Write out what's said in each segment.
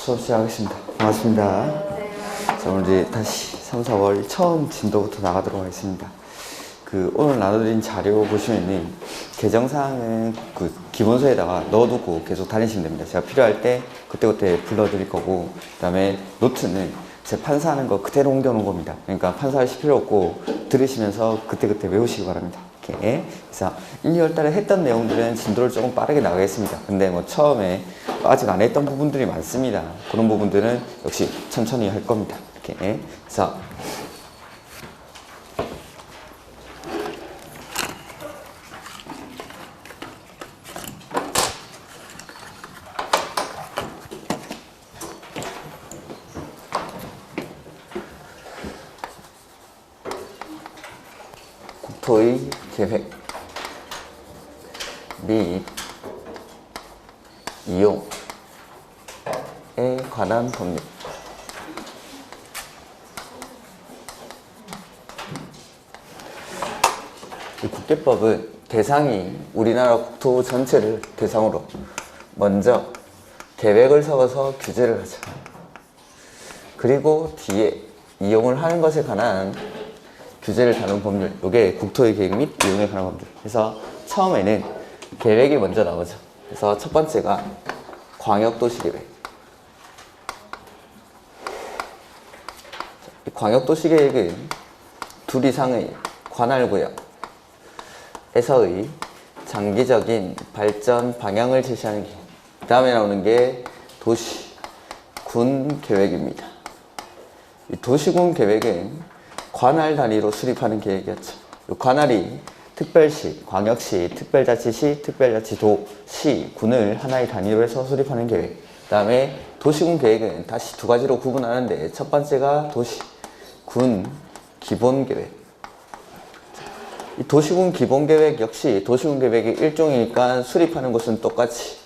수업 시작하겠습니다. 반갑습니다. 자, 오늘 이제 다시 3, 4월 처음 진도부터 나가도록 하겠습니다. 오늘 나눠드린 자료 보시면은 개정사항은 기본서에다가 넣어두고 계속 다니시면 됩니다. 제가 필요할 때 그때그때 불러드릴 거고, 그 다음에 노트는 제 판사하는 거 그대로 옮겨놓은 겁니다. 그러니까 판사하실 필요 없고 들으시면서 그때그때 외우시기 바랍니다. 이렇게. 그래서 1, 2월 달에 했던 내용들은 진도를 조금 빠르게 나가겠습니다. 근데 뭐 처음에 아직 안 했던 부분들이 많습니다. 그런 부분들은 역시 천천히 할 겁니다. 이렇게. 그래서 국토의 계획 및 이용에 관한 법률. 이 국계법은 대상이 우리나라 국토 전체를 대상으로 먼저 계획을 세워서 규제를 하죠. 그리고 뒤에 이용을 하는 것에 관한 규제를 다룬 법률, 이게 국토의 계획 및 이용에 관한 법률. 그래서 처음에는 계획이 먼저 나오죠. 그래서 첫 번째가 광역도시계획. 이 광역도시계획은 둘 이상의 관할구역에서의 장기적인 발전 방향을 제시하는 계획. 그 다음에 나오는 게 도시군 계획입니다. 이 도시군 계획은 관할 단위로 수립하는 계획이었죠. 관할이 특별시, 광역시, 특별자치시, 특별자치도, 시, 군을 하나의 단위로 해서 수립하는 계획. 그 다음에 도시군 계획은 다시 두 가지로 구분하는데, 첫 번째가 도시군 기본계획. 이 도시군 기본계획 역시 도시군 계획의 일종이니까 수립하는 것은 똑같이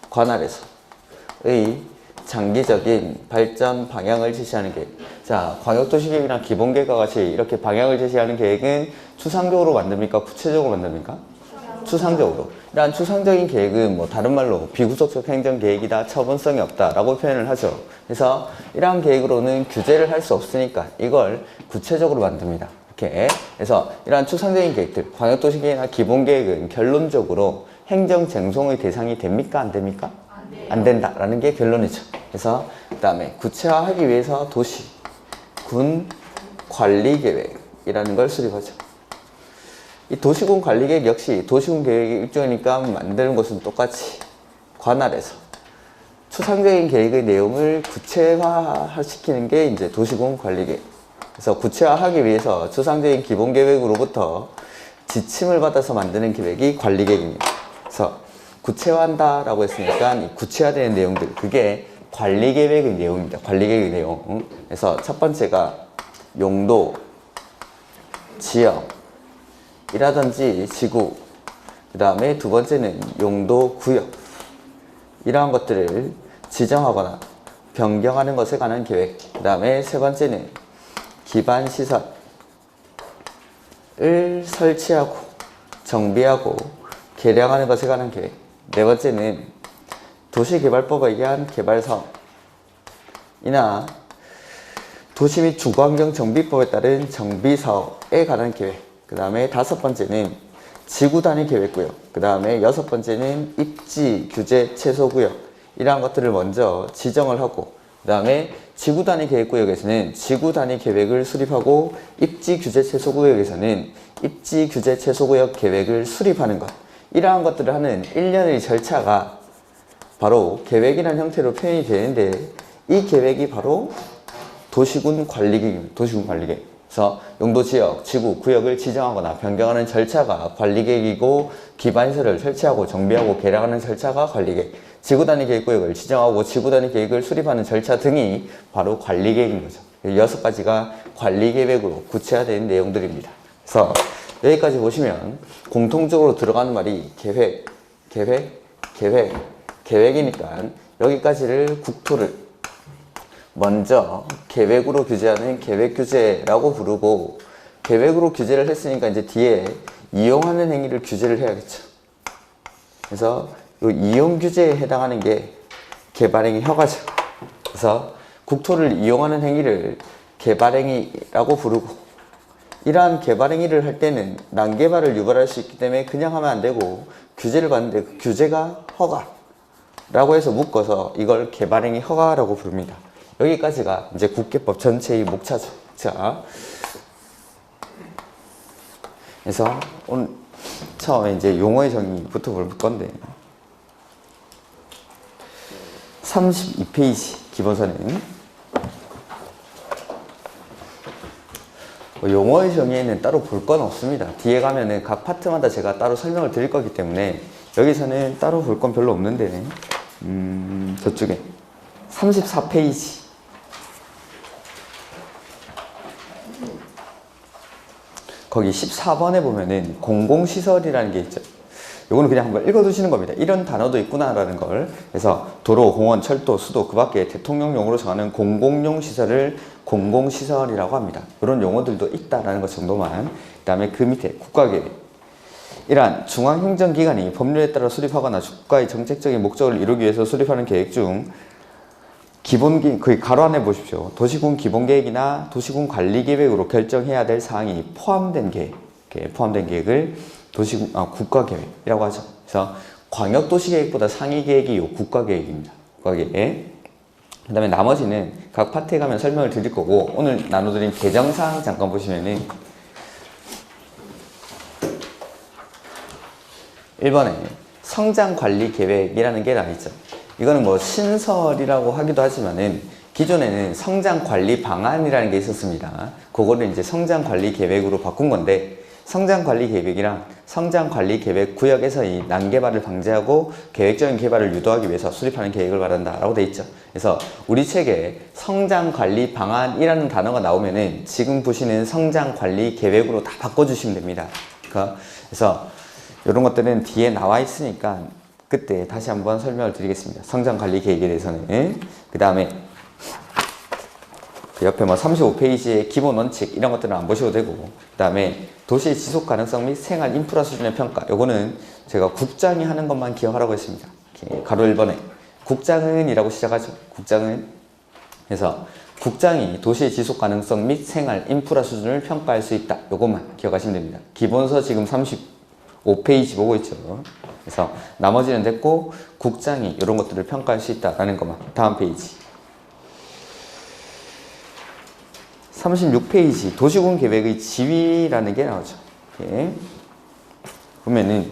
관할에서의 장기적인 발전 방향을 제시하는 계획. 자, 광역도시계획이랑 기본계획과 같이 이렇게 방향을 제시하는 계획은 추상적으로 만듭니까? 구체적으로 만듭니까? 추상적으로. 이러한 추상적인 계획은 뭐 다른 말로 비구속적 행정계획이다, 처분성이 없다 라고 표현을 하죠. 그래서 이러한 계획으로는 규제를 할 수 없으니까 이걸 구체적으로 만듭니다. 이렇게. 그래서 이러한 추상적인 계획들, 광역도시계획이나 기본계획은 결론적으로 행정쟁송의 대상이 됩니까? 안 됩니까? 안 된다라는 게 결론이죠. 그래서 그 다음에 구체화하기 위해서 도시군 관리계획이라는 걸 수립하죠. 이 도시군 관리계획 역시 도시군 계획의 일종이니까 만드는 것은 똑같이 관할에서 추상적인 계획의 내용을 구체화시키는 게 이제 도시군 관리계획. 그래서 구체화하기 위해서 추상적인 기본계획으로부터 지침을 받아서 만드는 계획이 관리계획입니다. 그래서 구체화한다라고 했으니까 이 구체화되는 내용들, 그게 관리계획의 내용입니다. 관리계획의 내용. 그래서 첫 번째가 용도, 지역이라든지 지구, 그 다음에 두 번째는 용도, 구역, 이러한 것들을 지정하거나 변경하는 것에 관한 계획. 그 다음에 세 번째는 기반시설을 설치하고 정비하고 개량하는 것에 관한 계획. 네 번째는 도시개발법에 의한 개발사업이나 도시 및 주거환경 정비법에 따른 정비사업에 관한 계획. 그 다음에 다섯 번째는 지구단위 계획구역. 그 다음에 여섯 번째는 입지 규제 최소구역. 이러한 것들을 먼저 지정을 하고, 그 다음에 지구단위 계획구역에서는 지구단위 계획을 수립하고, 입지 규제 최소구역에서는 입지 규제 최소구역 계획을 수립하는 것. 이러한 것들을 하는 일련의 절차가 바로 계획이라는 형태로 표현이 되는데, 이 계획이 바로 도시군 관리계획입니다. 도시군 계획. 그래서 용도, 지역, 지구, 구역을 지정하거나 변경하는 절차가 관리계획이고, 기반시설을 설치하고 정비하고 개량하는 절차가 관리계획. 지구단위 계획구역을 지정하고 지구단위 계획을 수립하는 절차 등이 바로 관리계획인 거죠. 6가지가 관리계획으로 구체화된 내용들입니다. 그래서 여기까지 보시면 공통적으로 들어가는 말이 계획이니까 여기까지를 국토를 먼저 계획으로 규제하는 계획규제라고 부르고, 계획으로 규제를 했으니까 이제 뒤에 이용하는 행위를 규제를 해야겠죠. 그래서 이 이용 규제에 해당하는 게 개발행위 허가죠. 그래서 국토를 이용하는 행위를 개발행위라고 부르고, 이러한 개발행위를 할 때는 난개발을 유발할 수 있기 때문에 그냥 하면 안 되고 규제를 받는데 그 규제가 허가라고 해서 묶어서 이걸 개발행위 허가라고 부릅니다. 여기까지가 이제 국계법 전체의 목차죠. 자, 그래서 오늘 처음에 이제 용어의 정의부터 볼 건데, 32페이지 기본서는 용어의 정의에는 따로 볼 건 없습니다. 뒤에 가면은 각 파트마다 제가 따로 설명을 드릴 거기 때문에 여기서는 따로 볼 건 별로 없는데, 저쪽에 34페이지 거기 14번에 보면은 공공시설이라는 게 있죠. 요거는 그냥 한번 읽어두시는 겁니다. 이런 단어도 있구나라는 걸. 그래서 도로, 공원, 철도, 수도, 그 밖에 대통령용으로 정하는 공공용 시설을 공공시설이라고 합니다. 이런 용어들도 있다라는 것 정도만. 그 다음에 그 밑에 국가계획. 이러한 중앙행정기관이 법률에 따라 수립하거나 국가의 정책적인 목적을 이루기 위해서 수립하는 계획 중 거기 가로 안에 보십시오. 도시군 기본계획이나 도시군 관리계획으로 결정해야 될 사항이 포함된 계획을 국가계획이라고 하죠. 그래서 광역도시계획보다 상위 계획이 요 국가계획입니다. 국가계획. 그 다음에 나머지는 각 파트에 가면 설명을 드릴 거고, 오늘 나눠드린 개정사항 잠깐 보시면은 1번에 성장관리계획이라는 게 나와있죠. 이거는 뭐 신설이라고 하기도 하지만은 기존에는 성장관리방안이라는 게 있었습니다. 그거를 이제 성장관리계획으로 바꾼 건데, 성장관리계획이랑 성장관리계획 구역에서의 난개발을 방지하고 계획적인 개발을 유도하기 위해서 수립하는 계획을 말한다라고 돼 있죠. 그래서 우리 책에 성장관리방안이라는 단어가 나오면은 지금 보시는 성장관리계획으로 다 바꿔주시면 됩니다. 그래서 이런 것들은 뒤에 나와 있으니까 그때 다시 한번 설명을 드리겠습니다. 성장관리계획에 대해서는. 그 다음에 그 옆에 뭐 35페이지의 기본 원칙 이런 것들은 안 보셔도 되고, 그 다음에 도시의 지속 가능성 및 생활 인프라 수준의 평가, 요거는 제가 국장이 하는 것만 기억하라고 했습니다. 가로 1번에 국장은 이라고 시작하죠. 국장은. 그래서 국장이 도시의 지속 가능성 및 생활 인프라 수준을 평가할 수 있다. 요것만 기억하시면 됩니다. 기본서 지금 35페이지 보고 있죠. 그래서 나머지는 됐고, 국장이 이런 것들을 평가할 수 있다라는 것만. 다음 페이지 36페이지 도시군 계획의 지위라는 게 나오죠. 이렇게 보면은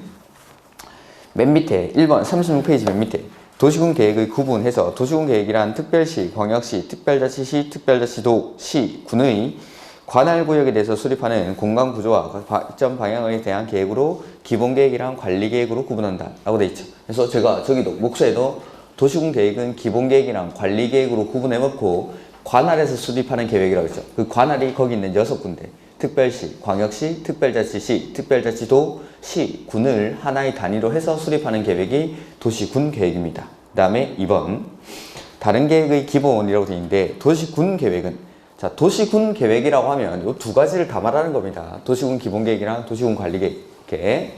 맨 밑에 1번 36페이지 맨 밑에 도시군 계획의 구분해서 도시군 계획이란 특별시, 광역시, 특별자치시, 특별자치도, 시, 군의 관할구역에 대해서 수립하는 공간구조와 발전 방향에 대한 계획으로 기본계획이랑 관리계획으로 구분한다 라고 돼 있죠. 그래서 제가 저기도 목소에도 도시군 계획은 기본계획이랑 관리계획으로 구분해놓고 관할에서 수립하는 계획이라고 했죠. 그 관할이 거기 있는 6군데, 특별시, 광역시, 특별자치시, 특별자치도, 시, 군을 하나의 단위로 해서 수립하는 계획이 도시군 계획입니다. 그 다음에 2번 다른 계획의 기본이라고 되어 있는데, 도시군 계획은, 자, 도시군 계획이라고 하면 이 두 가지를 다 말하는 겁니다. 도시군 기본계획이랑 도시군 관리계획. 이렇게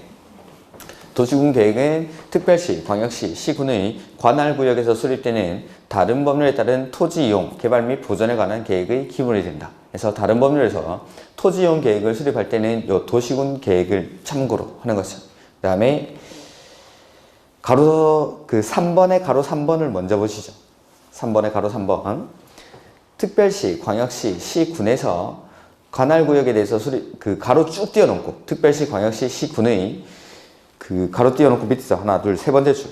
도시군 계획은 특별시, 광역시, 시군의 관할구역에서 수립되는 다른 법률에 따른 토지 이용, 개발 및 보전에 관한 계획의 기본이 된다. 그래서 다른 법률에서 토지 이용 계획을 수립할 때는 이 도시군 계획을 참고로 하는 것이죠. 그 다음에 가로 3번의 가로 3번을 먼저 보시죠. 3번의 가로 3번. 특별시, 광역시, 시군에서 관할구역에 대해서 가로 쭉 띄워놓고 특별시, 광역시, 시군의 가로 띄워놓고 밑에서 하나, 둘, 세 번째 줄.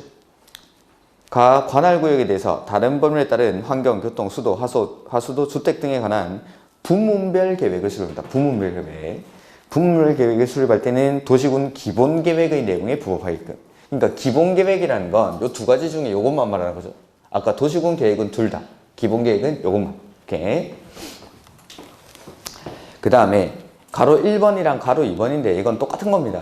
관할구역에 대해서 다른 법률에 따른 환경, 교통, 수도, 하수도, 주택 등에 관한 부문별 계획을 수립합니다. 부문별 계획. 부문별 계획을 수립할 때는 도시군 기본계획의 내용에 부합하게끔. 그러니까 기본계획이라는 건 이 두 가지 중에 이것만 말하는 거죠. 아까 도시군 계획은 둘 다. 기본계획은 이것만. 이렇게. 그 다음에 가로 1번이랑 가로 2번인데 이건 똑같은 겁니다.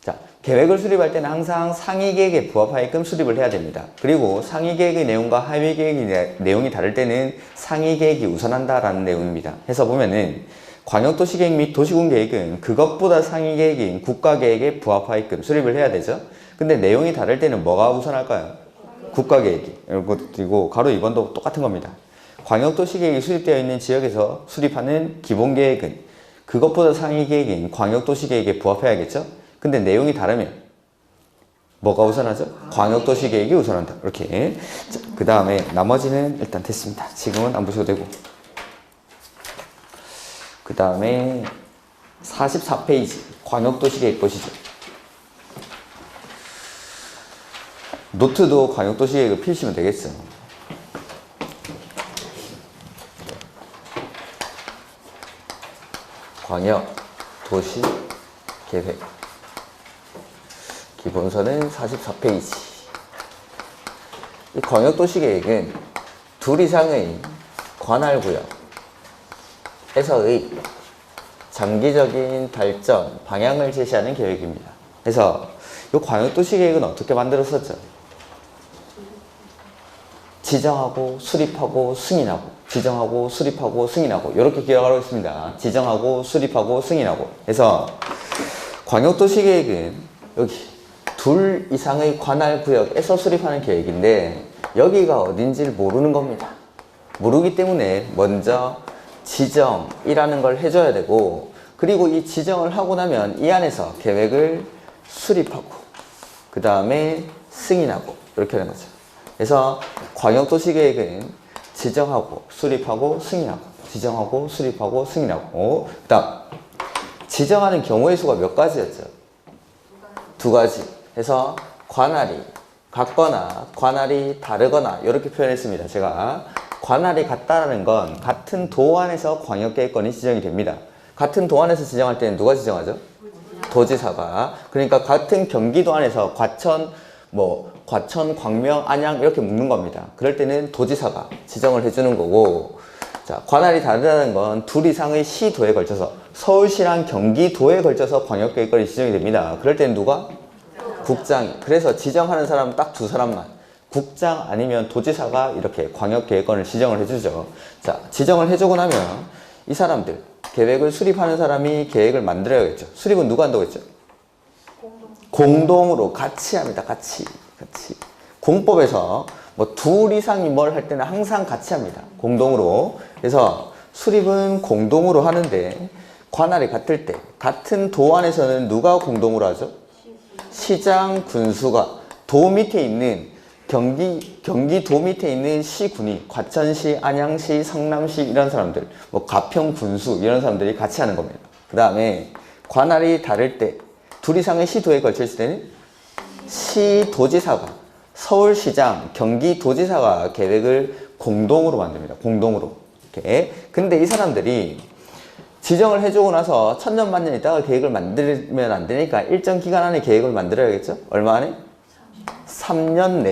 자, 계획을 수립할 때는 항상 상위 계획에 부합하게끔 수립을 해야 됩니다. 그리고 상위 계획의 내용과 하위 계획의 내용이 다를 때는 상위 계획이 우선한다라는 내용입니다. 해서 보면은 광역도시계획 및 도시군 계획은 그것보다 상위 계획인 국가계획에 부합하게끔 수립을 해야 되죠. 근데 내용이 다를 때는 뭐가 우선할까요? 국가계획이. 그리고 가로 2번도 똑같은 겁니다. 광역도시 계획이 수립되어 있는 지역에서 수립하는 기본 계획은 그것보다 상위 계획인 광역도시 계획에 부합해야겠죠? 근데 내용이 다르면 뭐가 우선하죠? 광역도시 계획이 우선한다. 이렇게. 그 다음에 나머지는 일단 됐습니다. 지금은 안 보셔도 되고. 그 다음에 44페이지 광역도시 계획 보시죠. 노트도 광역도시 계획을 펴시면 되겠어. 광역도시 계획 기본서는 44페이지. 이 광역도시 계획은 둘 이상의 관할구역에서의 장기적인 발전 방향을 제시하는 계획입니다. 그래서 이 광역도시 계획은 어떻게 만들었었죠? 지정하고 수립하고 승인하고 지정하고 수립하고 승인하고 이렇게 기억하고 있습니다. 지정하고 수립하고 승인하고. 그래서 광역도시 계획은 여기 둘 이상의 관할구역에서 수립하는 계획인데 여기가 어딘지를 모르는 겁니다. 모르기 때문에 먼저 지정이라는 걸 해줘야 되고, 그리고 이 지정을 하고 나면 이 안에서 계획을 수립하고 그 다음에 승인하고 이렇게 하는 거죠. 그래서 광역도시계획은 지정하고 수립하고 승인하고 지정하고 수립하고 승인하고. 그 다음 지정하는 경우의 수가 몇 가지였죠? 두 가지. 그래서 관할이 같거나 관할이 다르거나 이렇게 표현했습니다. 제가 관할이 같다라는 건 같은 도 안에서 광역계획권이 지정이 됩니다. 같은 도 안에서 지정할 때는 누가 지정하죠? 도지사가. 그러니까 같은 경기도 안에서 과천, 광명, 안양 이렇게 묶는 겁니다. 그럴 때는 도지사가 지정을 해주는 거고, 자, 관할이 다르다는 건 둘 이상의 시도에 걸쳐서 서울시랑 경기도에 걸쳐서 광역계획권이 지정이 됩니다. 그럴 때는 누가? 국장이. 그래서 지정하는 사람은 딱 두 사람만, 국장 아니면 도지사가 이렇게 광역계획권을 지정을 해주죠. 자, 지정을 해주고 나면 이 사람들, 계획을 수립하는 사람이 계획을 만들어야겠죠. 수립은 누가 한다고 했죠? 공동으로 같이 합니다. 같이. 공법에서 둘 이상이 뭘 할 때는 항상 같이 합니다. 공동으로. 그래서 수립은 공동으로 하는데 관할이 같을 때 같은 도 안에서는 누가 공동으로 하죠? 시장, 군수가 도 밑에 있는 경기도 밑에 있는 시군이 과천시, 안양시, 성남시 이런 사람들, 가평, 군수 이런 사람들이 같이 하는 겁니다. 그 다음에 관할이 다를 때 둘 이상의 시도에 걸쳐 있을 때는 시도지사가, 서울시장, 경기도지사가 계획을 공동으로 만듭니다. 공동으로. 이렇게. 근데 이 사람들이 지정을 해주고 나서 천년만년 있다가 계획을 만들면 안 되니까 일정 기간 안에 계획을 만들어야겠죠? 얼마 안에? 3년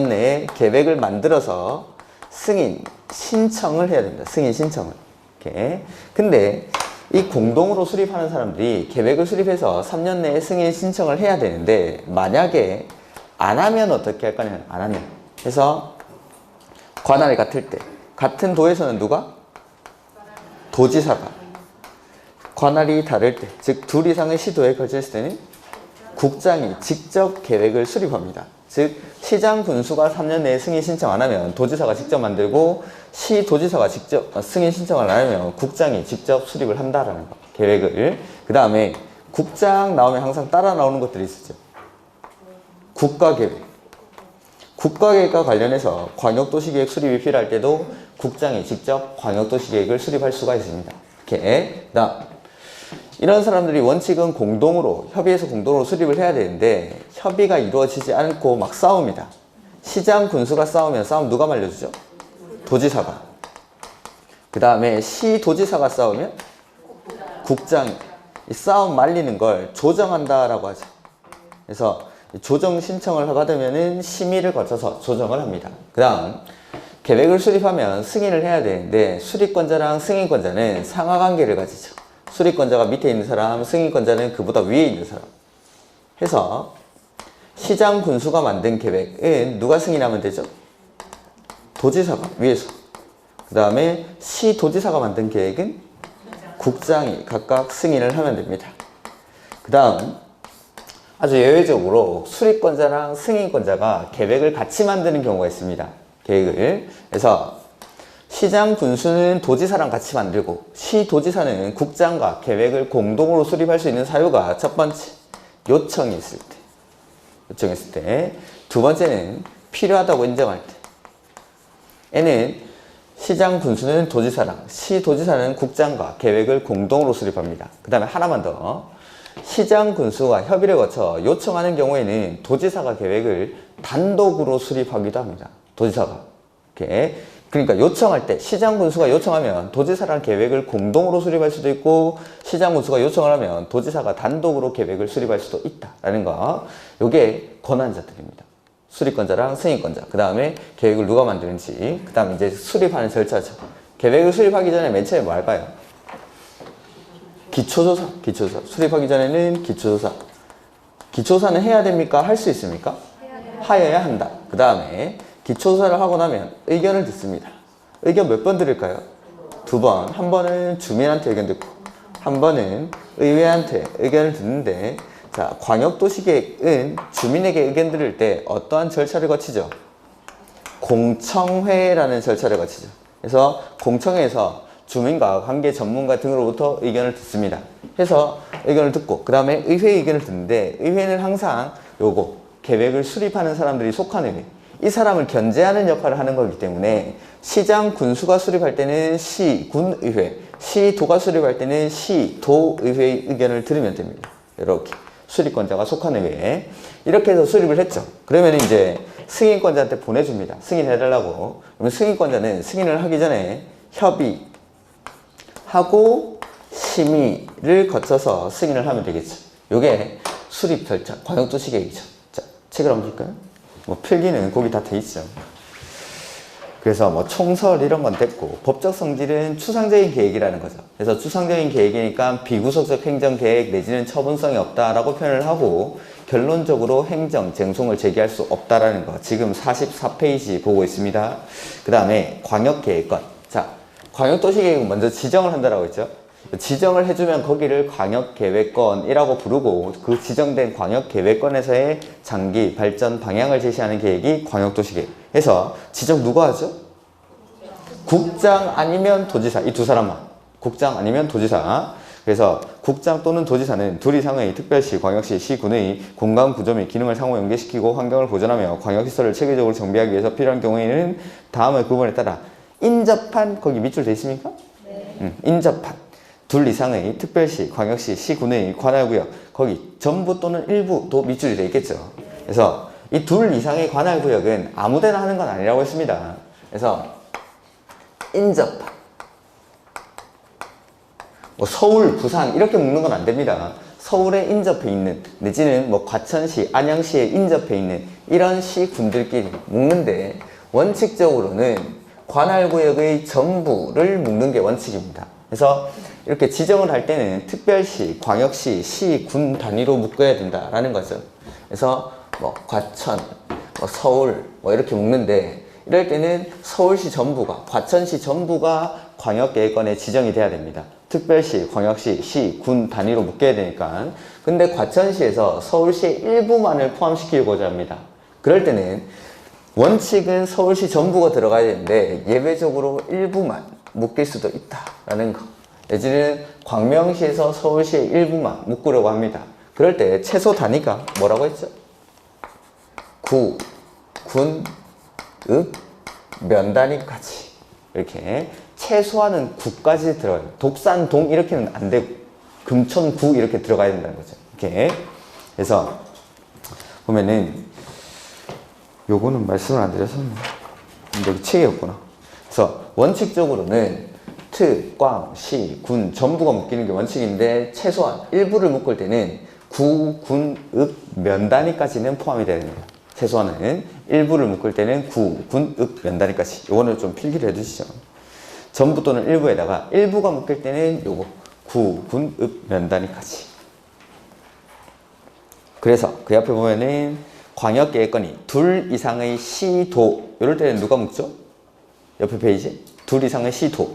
내에 계획을 만들어서 승인 신청을 해야 됩니다. 승인 신청을. 이렇게. 근데 이 공동으로 수립하는 사람들이 계획을 수립해서 3년 내에 승인 신청을 해야 되는데 만약에 안 하면 어떻게 할 거냐면 안 하면. 그래서 관할이 같을 때 같은 도에서는 누가? 도지사가. 관할이 다를 때, 즉 둘 이상의 시도에 걸쳤을 때는 국장이 직접 계획을 수립합니다. 즉 시장 군수가 3년 내에 승인 신청 안 하면 도지사가 직접 만들고, 시도지사가 직접 승인 신청을 안 하면 국장이 직접 수립을 한다라는 거. 계획을. 그 다음에 국장 나오면 항상 따라 나오는 것들이 있었죠. 국가계획. 국가계획과 관련해서 광역도시계획 수립이 필요할 때도 국장이 직접 광역도시계획을 수립할 수가 있습니다. 이렇게. 그다음 이런 사람들이 원칙은 공동으로, 협의해서 공동으로 수립을 해야 되는데 협의가 이루어지지 않고 막 싸웁니다. 시장, 군수가 싸우면 싸움 누가 말려주죠? 도지사가. 그 다음에 시도지사가 싸우면 국장이. 이 싸움 말리는 걸 조정한다라고 하죠. 그래서 조정 신청을 받으면은 심의를 거쳐서 조정을 합니다. 그 다음 계획을 수립하면 승인을 해야 되는데 수립권자랑 승인권자는 상하관계를 가지죠. 수립권자가 밑에 있는 사람, 승인권자는 그보다 위에 있는 사람. 해서 시장, 군수가 만든 계획은 누가 승인하면 되죠? 도지사가 위에서. 그 다음에 시도지사가 만든 계획은 국장이 각각 승인을 하면 됩니다. 그 다음 아주 예외적으로 수립권자랑 승인권자가 계획을 같이 만드는 경우가 있습니다. 계획을. 그래서 시장 군수는 도지사랑 같이 만들고 시도지사는 국장과 계획을 공동으로 수립할 수 있는 사유가 첫 번째, 요청이 있을 때. 요청했을 때. 두 번째는 필요하다고 인정할 때. 얘는 시장 군수는 도지사랑, 시도지사는 국장과 계획을 공동으로 수립합니다. 그 다음에 하나만 더. 시장 군수가 협의를 거쳐 요청하는 경우에는 도지사가 계획을 단독으로 수립하기도 합니다. 도지사가. 이렇게. 그러니까 요청할 때 시장 군수가 요청하면 도지사랑 계획을 공동으로 수립할 수도 있고 시장 군수가 요청을 하면 도지사가 단독으로 계획을 수립할 수도 있다라는 거. 요게 권한자들입니다. 수립권자랑 승인권자. 그 다음에 계획을 누가 만드는지. 그 다음에 이제 수립하는 절차죠. 계획을 수립하기 전에 맨 처음에 뭐 할까요? 기초조사. 기초조사. 수립하기 전에는 기초조사. 기초조사는 해야 됩니까? 할 수 있습니까? 하여야 한다. 그 다음에 기초조사를 하고 나면 의견을 듣습니다. 의견 몇 번 들을까요? 2번. 한 번은 주민한테 의견 듣고 한 번은 의회한테 의견을 듣는데, 자, 광역도시계획은 주민에게 의견 들을 때 어떠한 절차를 거치죠? 공청회라는 절차를 거치죠. 그래서 공청회에서 주민과 관계 전문가 등으로부터 의견을 듣습니다. 해서 의견을 듣고 그 다음에 의회 의견을 듣는데, 의회는 항상 요거 계획을 수립하는 사람들이 속한 의회, 이 사람을 견제하는 역할을 하는 거기 때문에 시장 군수가 수립할 때는 시군의회, 시도가 수립할 때는 시도의회의 의견을 들으면 됩니다. 이렇게 수립권자가 속한 의회에 이렇게 해서 수립을 했죠. 그러면 이제 승인권자한테 보내줍니다. 승인해달라고. 그러면 승인권자는 승인을 하기 전에 협의하고 심의를 거쳐서 승인을 하면 되겠죠. 이게 수립 절차, 광역도시계획이죠. 자, 책을 한번 볼까요? 뭐 필기는 거기 다 돼 있죠. 그래서 뭐 총설 이런 건 됐고, 법적 성질은 추상적인 계획이라는 거죠. 그래서 추상적인 계획이니까 비구속적 행정계획 내지는 처분성이 없다라고 표현을 하고, 결론적으로 행정 쟁송을 제기할 수 없다라는 거 지금 44페이지 보고 있습니다. 그 다음에 광역계획권. 자, 광역도시계획은 먼저 지정을 한다라고 했죠. 지정을 해주면 거기를 광역계획권이라고 부르고, 그 지정된 광역계획권에서의 장기 발전 방향을 제시하는 계획이 광역도시계획. 해서 지정 누가 하죠? 국장 아니면 도지사. 이 두 사람만. 국장 아니면 도지사. 그래서 국장 또는 도지사는 둘 이상의 특별시, 광역시, 시군의 공간 구조 및 기능을 상호 연계시키고 환경을 보존하며 광역시설을 체계적으로 정비하기 위해서 필요한 경우에는 다음의 구분에 따라 인접한, 거기 밑줄 돼 있습니까? 네. 인접한 둘 이상의 특별시, 광역시, 시군의 관할구역, 거기 전부 또는 일부도 밑줄이 되어 있겠죠. 그래서 이 둘 이상의 관할구역은 아무데나 하는 건 아니라고 했습니다. 그래서 인접한, 뭐 서울, 부산 이렇게 묶는 건 안 됩니다. 서울에 인접해 있는, 내지는 뭐 과천시, 안양시에 인접해 있는 이런 시군들끼리 묶는데, 원칙적으로는 관할구역의 전부를 묶는 게 원칙입니다. 그래서 이렇게 지정을 할 때는 특별시, 광역시, 시, 군 단위로 묶어야 된다라는 거죠. 그래서 뭐 과천, 뭐 서울 뭐 이렇게 묶는데, 이럴 때는 서울시 전부가, 과천시 전부가 광역계획권에 지정이 돼야 됩니다. 특별시, 광역시, 시, 군 단위로 묶여야 되니까. 근데 과천시에서 서울시의 일부만을 포함시키고자 합니다. 그럴 때는 원칙은 서울시 전부가 들어가야 되는데 예외적으로 일부만 묶일 수도 있다라는 거. 내지는 광명시에서 서울시의 일부만 묶으려고 합니다. 그럴 때 최소 단위가 뭐라고 했죠? 구, 군, 읍, 면 단위까지. 이렇게 최소한은 구까지 들어가요. 독산, 동 이렇게는 안 되고 금천, 구 이렇게 들어가야 된다는 거죠. 이렇게. 그래서 보면은 요거는 말씀을 안 드렸었나? 여기 책에 없구나. 그래서 원칙적으로는 특, 광, 시, 군 전부가 묶이는 게 원칙인데, 최소한 일부를 묶을 때는 구, 군, 읍, 면 단위까지는 포함이 돼야 됩니다. 최소한은 일부를 묶을 때는 구, 군, 읍, 면 단위까지. 요거는 좀 필기를 해두시죠. 전부 또는 일부에다가 일부가 묶일 때는 요거 구, 군, 읍, 면 단위까지. 그래서 그 옆에 보면은 광역계획권이 둘 이상의 시도, 이럴 때는 누가 묶죠? 옆에 페이지 둘 이상의 시도,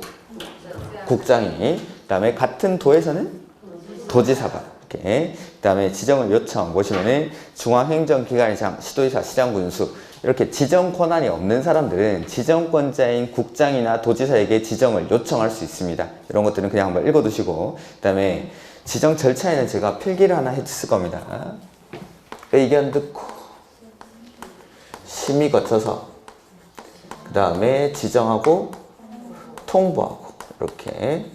국장이. 그 다음에 같은 도에서는 도지사가. 이렇게. 그 다음에 지정을 요청 보시면은 중앙행정기관이장, 시도지사, 시장군수. 이렇게 지정 권한이 없는 사람들은 지정권자인 국장이나 도지사에게 지정을 요청할 수 있습니다. 이런 것들은 그냥 한번 읽어두시고, 그 다음에 지정 절차에는 제가 필기를 하나 해줬을 겁니다. 의견 듣고 심의 거쳐서 그 다음에 지정하고 통보하고 이렇게.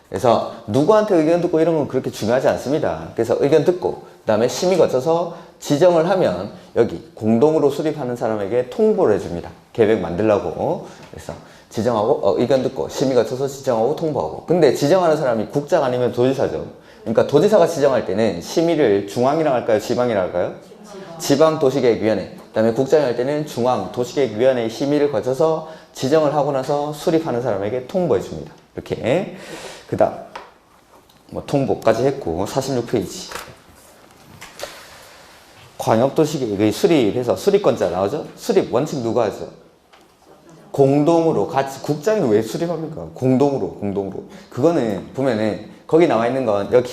그래서 누구한테 의견 듣고 이런 건 그렇게 중요하지 않습니다. 그래서 의견 듣고 그 다음에 심의 거쳐서 지정을 하면 여기 공동으로 수립하는 사람에게 통보를 해줍니다. 계획 만들라고. 그래서 지정하고 의견 듣고 심의 거쳐서 지정하고 통보하고. 근데 지정하는 사람이 국장 아니면 도지사죠. 그러니까 도지사가 지정할 때는 심의를 중앙이랑 할까요? 지방이랑 할까요? 지방도시계획위원회. 그 다음에 국장이 할 때는 중앙도시계획위원회의 심의를 거쳐서 지정을 하고 나서 수립하는 사람에게 통보해 줍니다. 이렇게. 그 다음 뭐 통보까지 했고 46페이지. 광역도시계획의 수립해서 수립권자 나오죠? 수립 원칙 누가 하죠? 공동으로 같이. 국장이 왜 수립합니까? 공동으로. 그거는 보면은 거기 나와 있는 건 여기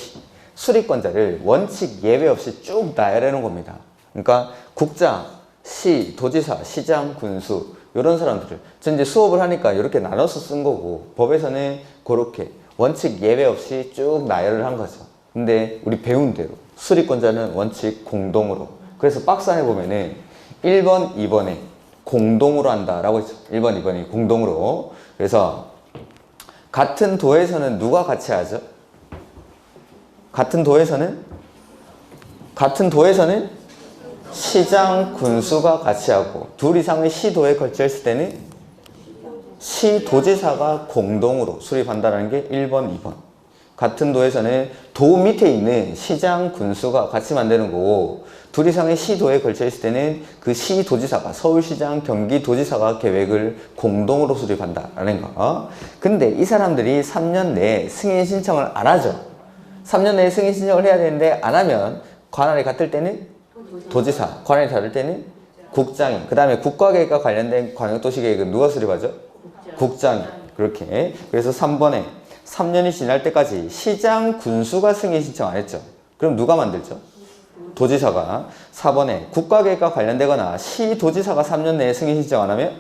수립권자를 원칙 예외 없이 쭉 나열해 놓은 겁니다. 그러니까 국장, 시, 도지사, 시장, 군수 이런 사람들을 저 이제 수업을 하니까 이렇게 나눠서 쓴 거고, 법에서는 그렇게 원칙 예외 없이 쭉 나열을 한 거죠. 근데 우리 배운 대로 수립권자는 원칙 공동으로. 그래서 박스 안에 보면은 1번, 2번에 공동으로 한다라고 했죠. 1번, 2번이 공동으로. 그래서 같은 도에서는 누가 같이 하죠? 같은 도에서는 시장, 군수가 같이 하고, 둘 이상의 시도에 걸쳐 있을 때는 시도지사가 공동으로 수립한다는 게 1번, 2번. 같은 도에서는 도 밑에 있는 시장, 군수가 같이 만드는 거고, 둘 이상의 시도에 걸쳐 있을 때는 그 시도지사가, 서울시장, 경기도지사가 계획을 공동으로 수립한다라는 거. 근데 이 사람들이 3년 내에 승인 신청을 안 하죠. 3년 내에 승인 신청을 해야 되는데 안 하면 관할이 같을 때는 도지사, 관할이 다를 때는 국장이. 그 다음에 국가계획과 관련된 광역도시계획은 누가 수립하죠? 국장이. 그렇게. 그래서 3번에 3년이 지날 때까지 시장, 군수가 승인 신청 안 했죠. 그럼 누가 만들죠? 도지사가. 4번에 국가계획과 관련되거나 시도지사가 3년 내에 승인 신청 안 하면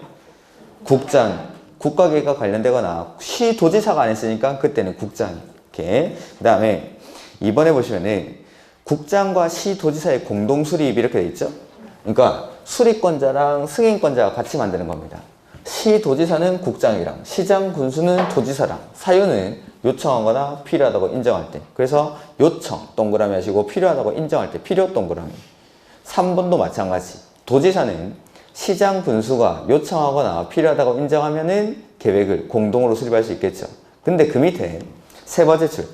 국장이. 국가계획과 관련되거나 시도지사가 안 했으니까 그때는 국장이. 이렇게. 그 다음에 2번에 보시면은 국장과 시도지사의 공동수립 이렇게 돼 있죠. 그러니까 수립권자랑 승인권자가 같이 만드는 겁니다. 시도지사는 국장이랑 시장, 군수는 도지사랑. 사유는 요청하거나 필요하다고 인정할 때. 그래서 요청 동그라미 하시고 필요하다고 인정할 때 필요 동그라미. 3번도 마찬가지. 도지사는 시장, 군수가 요청하거나 필요하다고 인정하면은 계획을 공동으로 수립할 수 있겠죠. 근데 그 밑에 세 번째 줄.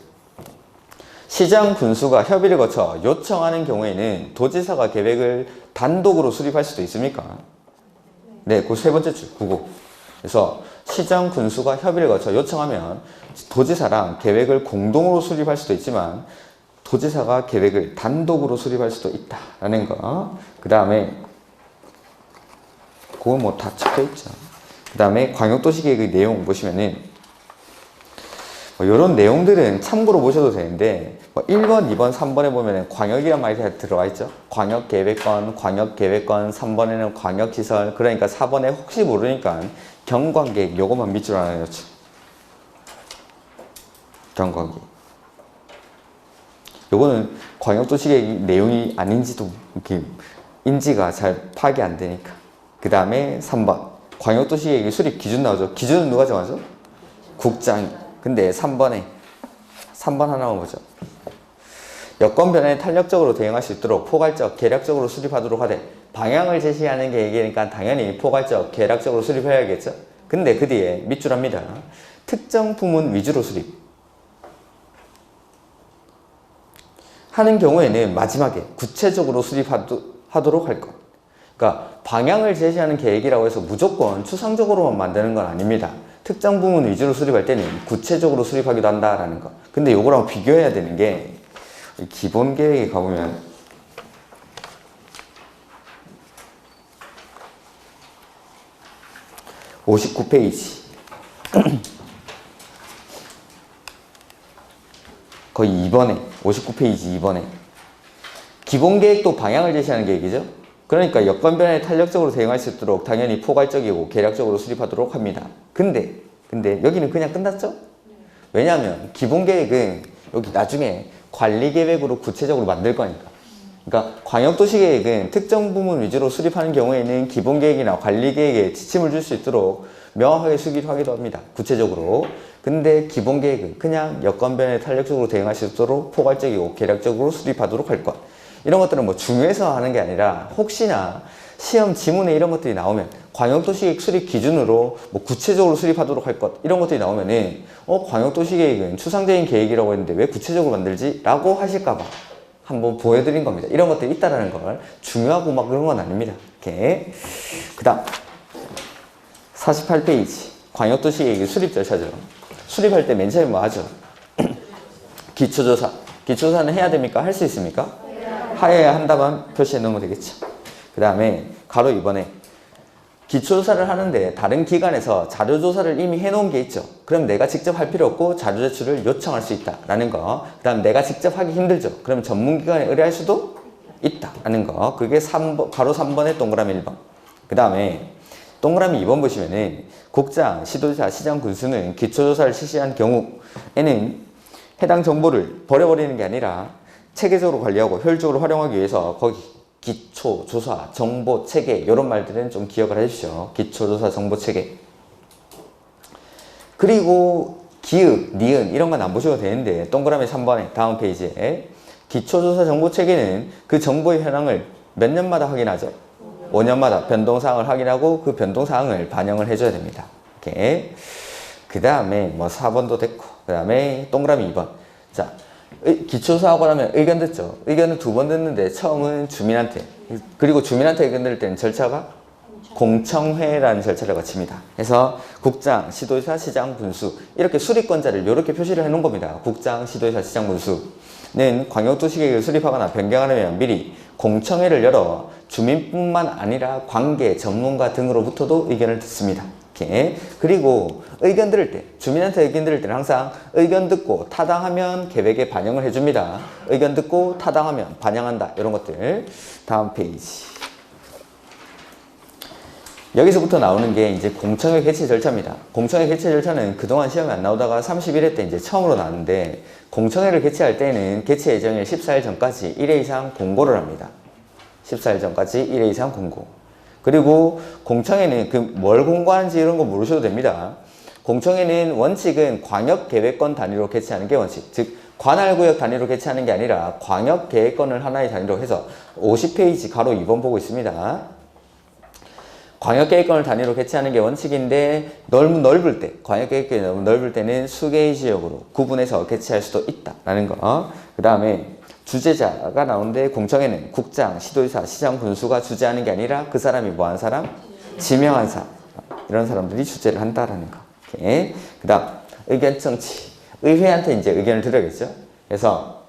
시장, 군수가 협의를 거쳐 요청하는 경우에는 도지사가 계획을 단독으로 수립할 수도 있습니까? 네, 그 세 번째 줄, 그거. 그래서 시장, 군수가 협의를 거쳐 요청하면 도지사랑 계획을 공동으로 수립할 수도 있지만 도지사가 계획을 단독으로 수립할 수도 있다라는 거. 그 다음에 그건 뭐 다 적혀 있죠. 그 다음에 광역도시계획의 내용 보시면은 이런 내용들은 참고로 보셔도 되는데 1번, 2번, 3번에 보면 광역이란 말이 들어와 있죠. 광역계획권, 3번에는 광역시설. 그러니까 4번에 혹시 모르니까 경관계획 요것만 밑줄 하나 넣죠. 경관계획. 요거는 광역도시계획 내용이 아닌지도 이렇게 인지가 잘 파악이 안 되니까. 그 다음에 3번 광역도시계획 수립 기준 나오죠. 기준은 누가 정하죠? 국장이. 근데 3번 하나만 보죠. 여건 변화에 탄력적으로 대응할 수 있도록 포괄적, 계략적으로 수립하도록 하되 방향을 제시하는 계획이니까 당연히 포괄적, 계략적으로 수립해야겠죠. 근데 그 뒤에 밑줄 합니다. 특정 부문 위주로 수립 하는 경우에는 마지막에 구체적으로 수립하도록 할 것. 그러니까 방향을 제시하는 계획이라고 해서 무조건 추상적으로만 만드는 건 아닙니다. 특정 부문 위주로 수립할 때는 구체적으로 수립하기도 한다라는 거. 근데 요거랑 비교해야 되는 게 기본 계획에 가보면 (59페이지) 거의 2번에 59페이지 2번에 기본 계획도 방향을 제시하는 계획이죠. 그러니까 여건 변화에 탄력적으로 대응할 수 있도록 당연히 포괄적이고 계략적으로 수립하도록 합니다. 근데 여기는 그냥 끝났죠? 왜냐하면 기본 계획은 여기 나중에 관리 계획으로 구체적으로 만들 거니까. 그러니까 광역도시 계획은 특정 부문 위주로 수립하는 경우에는 기본 계획이나 관리 계획에 지침을 줄 수 있도록 명확하게 수립하기도 합니다. 구체적으로. 근데 기본 계획은 그냥 여건 변화에 탄력적으로 대응할 수 있도록 포괄적이고 계략적으로 수립하도록 할 것. 이런 것들은 뭐 중요해서 하는 게 아니라 혹시나 시험 지문에 이런 것들이 나오면 광역도시계획 수립 기준으로 뭐 구체적으로 수립하도록 할 것 이런 것들이 나오면은 광역도시계획은 추상적인 계획이라고 했는데 왜 구체적으로 만들지? 라고 하실까봐 한번 보여드린 겁니다. 이런 것들이 있다라는 걸 중요하고 막 그런 건 아닙니다. 이렇게 그 다음 48페이지 광역도시계획 수립 절차죠. 수립할 때 맨 처음에 뭐 하죠? 기초조사. 기초조사는 해야 됩니까? 할 수 있습니까? 하여야 한다만 표시해 놓으면 되겠죠. 그 다음에 가로 2번에 기초조사를 하는데 다른 기관에서 자료조사를 이미 해놓은 게 있죠. 그럼 내가 직접 할 필요 없고 자료 제출을 요청할 수 있다라는 거. 그 다음 내가 직접 하기 힘들죠. 그럼 전문기관에 의뢰할 수도 있다라는 거. 그게 3번, 가로 3번에 동그라미 1번. 그 다음에 동그라미 2번 보시면은 국장, 시도지사, 시장, 군수는 기초조사를 실시한 경우에는 해당 정보를 버려버리는 게 아니라 체계적으로 관리하고 효율적으로 활용하기 위해서 거기 기초조사, 정보체계 이런 말들은 좀 기억을 해주십시오. 기초조사, 정보체계. 그리고 기읍, 니은 이런 건 안 보셔도 되는데 동그라미 3번에 다음 페이지에 기초조사, 정보체계는 그 정보의 현황을 몇 년마다 확인하죠? 5년마다 변동사항을 확인하고 그 변동사항을 반영을 해줘야 됩니다. 이렇게. 그 다음에 뭐 4번도 됐고 그 다음에 동그라미 2번. 자. 기초조사하고 나면 의견 듣죠. 의견을 2번 듣는데 처음은 주민한테 그리고 주민한테 의견 들을 때는 절차가 공청회라는 절차를 거칩니다. 그래서 국장, 시도지사, 시장, 군수 이렇게 수립권자를 이렇게 표시를 해놓은 겁니다. 국장, 시도지사, 시장, 군수는 광역도시계획을 수립하거나 변경하려면 미리 공청회를 열어 주민뿐만 아니라 관계, 전문가 등으로부터도 의견을 듣습니다. 이렇게. 그리고 의견 들을 때, 주민한테 의견 들을 때는 항상 의견 듣고 타당하면 계획에 반영을 해줍니다. 의견 듣고 타당하면 반영한다. 이런 것들. 다음 페이지. 여기서부터 나오는 게 이제 공청회 개최 절차입니다. 공청회 개최 절차는 그동안 시험에 안 나오다가 31회 때 이제 처음으로 나왔는데 공청회를 개최할 때는 개최 예정일 14일 전까지 1회 이상 공고를 합니다. 14일 전까지 1회 이상 공고. 그리고 공청회는 뭘 공고하는지 이런 거 모르셔도 됩니다. 공청회는 원칙은 광역계획권 단위로 개최하는 게 원칙. 즉 관할구역 단위로 개최하는 게 아니라 광역계획권을 하나의 단위로 해서 50페이지 가로 2번 보고 있습니다. 광역계획권을 단위로 개최하는 게 원칙인데 너무 넓을 때, 광역계획권이 너무 넓을 때는 수개의 지역으로 구분해서 개최할 수도 있다라는 거. 그 다음에 주재자가 나오는데 공청회는 국장, 시도지사, 시장, 군수가 주재하는 게 아니라 그 사람이 뭐한 사람? 지명한 사람. 이런 사람들이 주재를 한다라는 거. 그 다음 의견 청취. 의회한테 이제 의견을 들어야겠죠. 그래서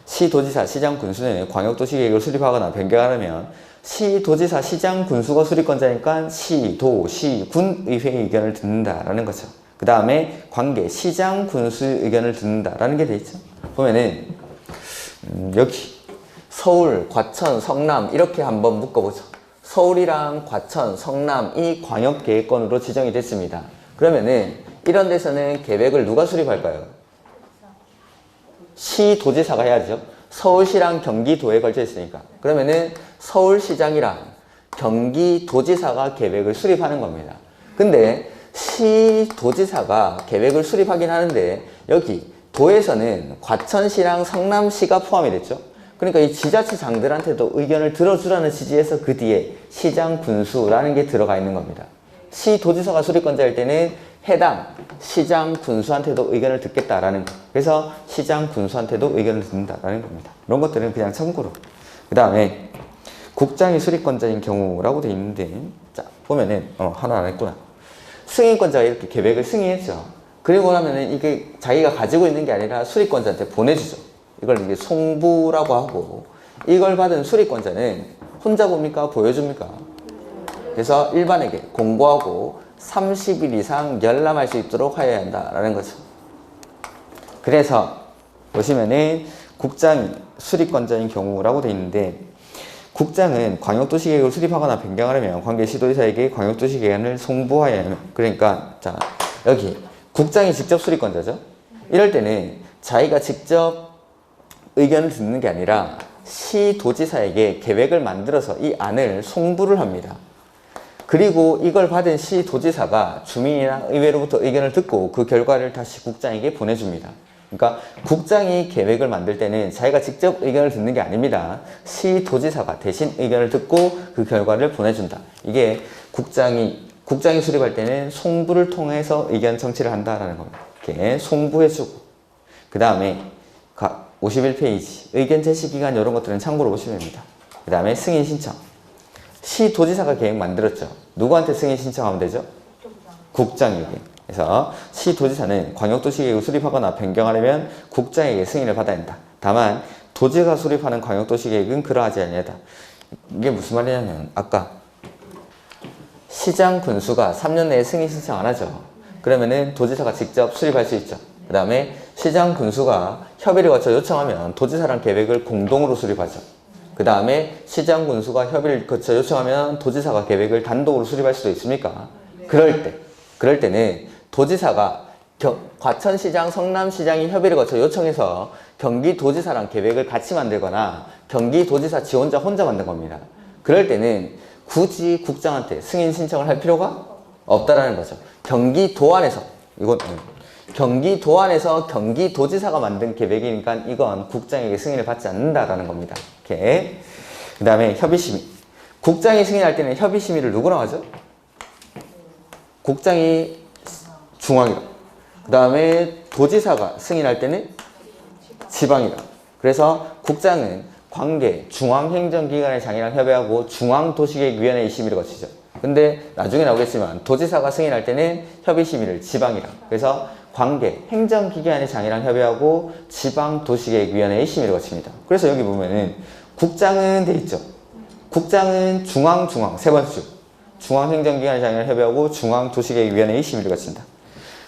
시도지사, 시장, 군수는 광역도시계획을 수립하거나 변경하려면 시도지사, 시장, 군수가 수립권자니까 시, 도, 시, 군 의회의 의견을 듣는다라는 거죠. 그 다음에 관계, 시장, 군수 의견을 듣는다라는 게 돼 있죠. 보면은 여기 서울, 과천, 성남 이렇게 한번 묶어보죠. 서울이랑 과천, 성남이 광역계획권으로 지정이 됐습니다. 그러면은 이런 데서는 계획을 누가 수립할까요? 시도지사가 해야죠. 서울시랑 경기도에 걸쳐 있으니까. 그러면은 서울시장이랑 경기도지사가 계획을 수립하는 겁니다. 근데 시도지사가 계획을 수립하긴 하는데 여기 도에서는 과천시랑 성남시가 포함이 됐죠. 그러니까 이 지자체장들한테도 의견을 들어주라는 취지에서 그 뒤에 시장, 군수라는 게 들어가 있는 겁니다. 시도지사가 수립권자일 때는 해당 시장, 군수한테도 의견을 듣겠다라는 거. 그래서 시장, 군수한테도 의견을 듣는다라는 겁니다. 이런 것들은 그냥 참고로. 그 다음에 국장이 수립권자인 경우라고 돼 있는데 자 보면은 하나 안 했구나. 승인권자가 이렇게 계획을 승인했죠. 그리고 나면은 이게 자기가 가지고 있는 게 아니라 수립권자한테 보내주죠. 이걸 이게 송부라고 하고 이걸 받은 수립권자는 혼자 봅니까? 보여줍니까? 그래서 일반에게 공고하고 30일 이상 열람할 수 있도록 하여야 한다라는 거죠. 그래서 보시면은 국장이 수립권자인 경우라고 돼 있는데 국장은 광역도시계획을 수립하거나 변경하려면 관계 시도지사에게 광역도시계획안을 송부하여야 하는. 그러니까 자 여기 국장이 직접 수립권자죠. 이럴 때는 자기가 직접 의견을 듣는 게 아니라 시도지사에게 계획을 만들어서 이 안을 송부를 합니다. 그리고 이걸 받은 시도지사가 주민이나 의회로부터 의견을 듣고 그 결과를 다시 국장에게 보내줍니다. 그러니까 국장이 계획을 만들 때는 자기가 직접 의견을 듣는 게 아닙니다. 시도지사가 대신 의견을 듣고 그 결과를 보내준다. 이게 국장이 수립할 때는 송부를 통해서 의견 청취를 한다라는 겁니다. 이렇게 송부해주고 그 다음에 51페이지 의견 제시 기간 이런 것들은 참고로 보시면 됩니다. 그 다음에 승인 신청. 시도지사가 계획 만들었죠. 누구한테 승인 신청하면 되죠? 국장에게. 그래서 시도지사는 광역도시계획을 수립하거나 변경하려면 국장에게 승인을 받아야 한다. 다만 도지사가 수립하는 광역도시계획은 그러하지 아니하다. 이게 무슨 말이냐면 아까 시장 군수가 3년 내에 승인 신청 안 하죠. 그러면은 도지사가 직접 수립할 수 있죠. 그 다음에 시장 군수가 협의를 거쳐 요청하면 도지사랑 계획을 공동으로 수립하죠. 그 다음에 시장 군수가 협의를 거쳐 요청하면 도지사가 계획을 단독으로 수립할 수도 있습니까? 그럴 때는 도지사가 과천시장, 성남시장이 협의를 거쳐 요청해서 경기도지사랑 계획을 같이 만들거나 경기도지사 지원자 혼자 만든 겁니다. 그럴 때는 굳이 국장한테 승인 신청을 할 필요가 없다라는 거죠. 경기도 안에서 경기도지사가 만든 계획이니까 이건 국장에게 승인을 받지 않는다라는 겁니다. 이렇게. 그 다음에 협의심의. 국장이 승인할 때는 협의심의를 누구랑 하죠? 국장이 중앙이라. 그 다음에 도지사가 승인할 때는 지방이라. 그래서 국장은 관계 중앙행정기관의 장이랑 협의하고 중앙도시계획위원회의 심의를 거치죠. 근데 나중에 나오겠지만 도지사가 승인할 때는 협의심의를 지방이라. 그래서 관계 행정기관의 장이랑 협의하고 지방도시계획위원회의 심의를 거칩니다. 그래서 여기 보면은 국장은 돼 있죠. 국장은 중앙 세 번째 줄. 중앙행정기관의 장이랑 협의하고 중앙도시계획위원회의 심의를 거친다.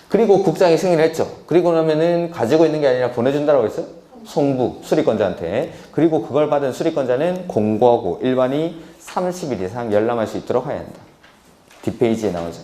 그리고 국장이 승인을 했죠. 그리고 나면은 가지고 있는 게 아니라 보내준다라고 했어요. 송부, 수리권자한테. 그리고 그걸 받은 수리권자는 공고하고 일반이 30일 이상 열람할 수 있도록 해야 한다. 뒷페이지에 나오죠.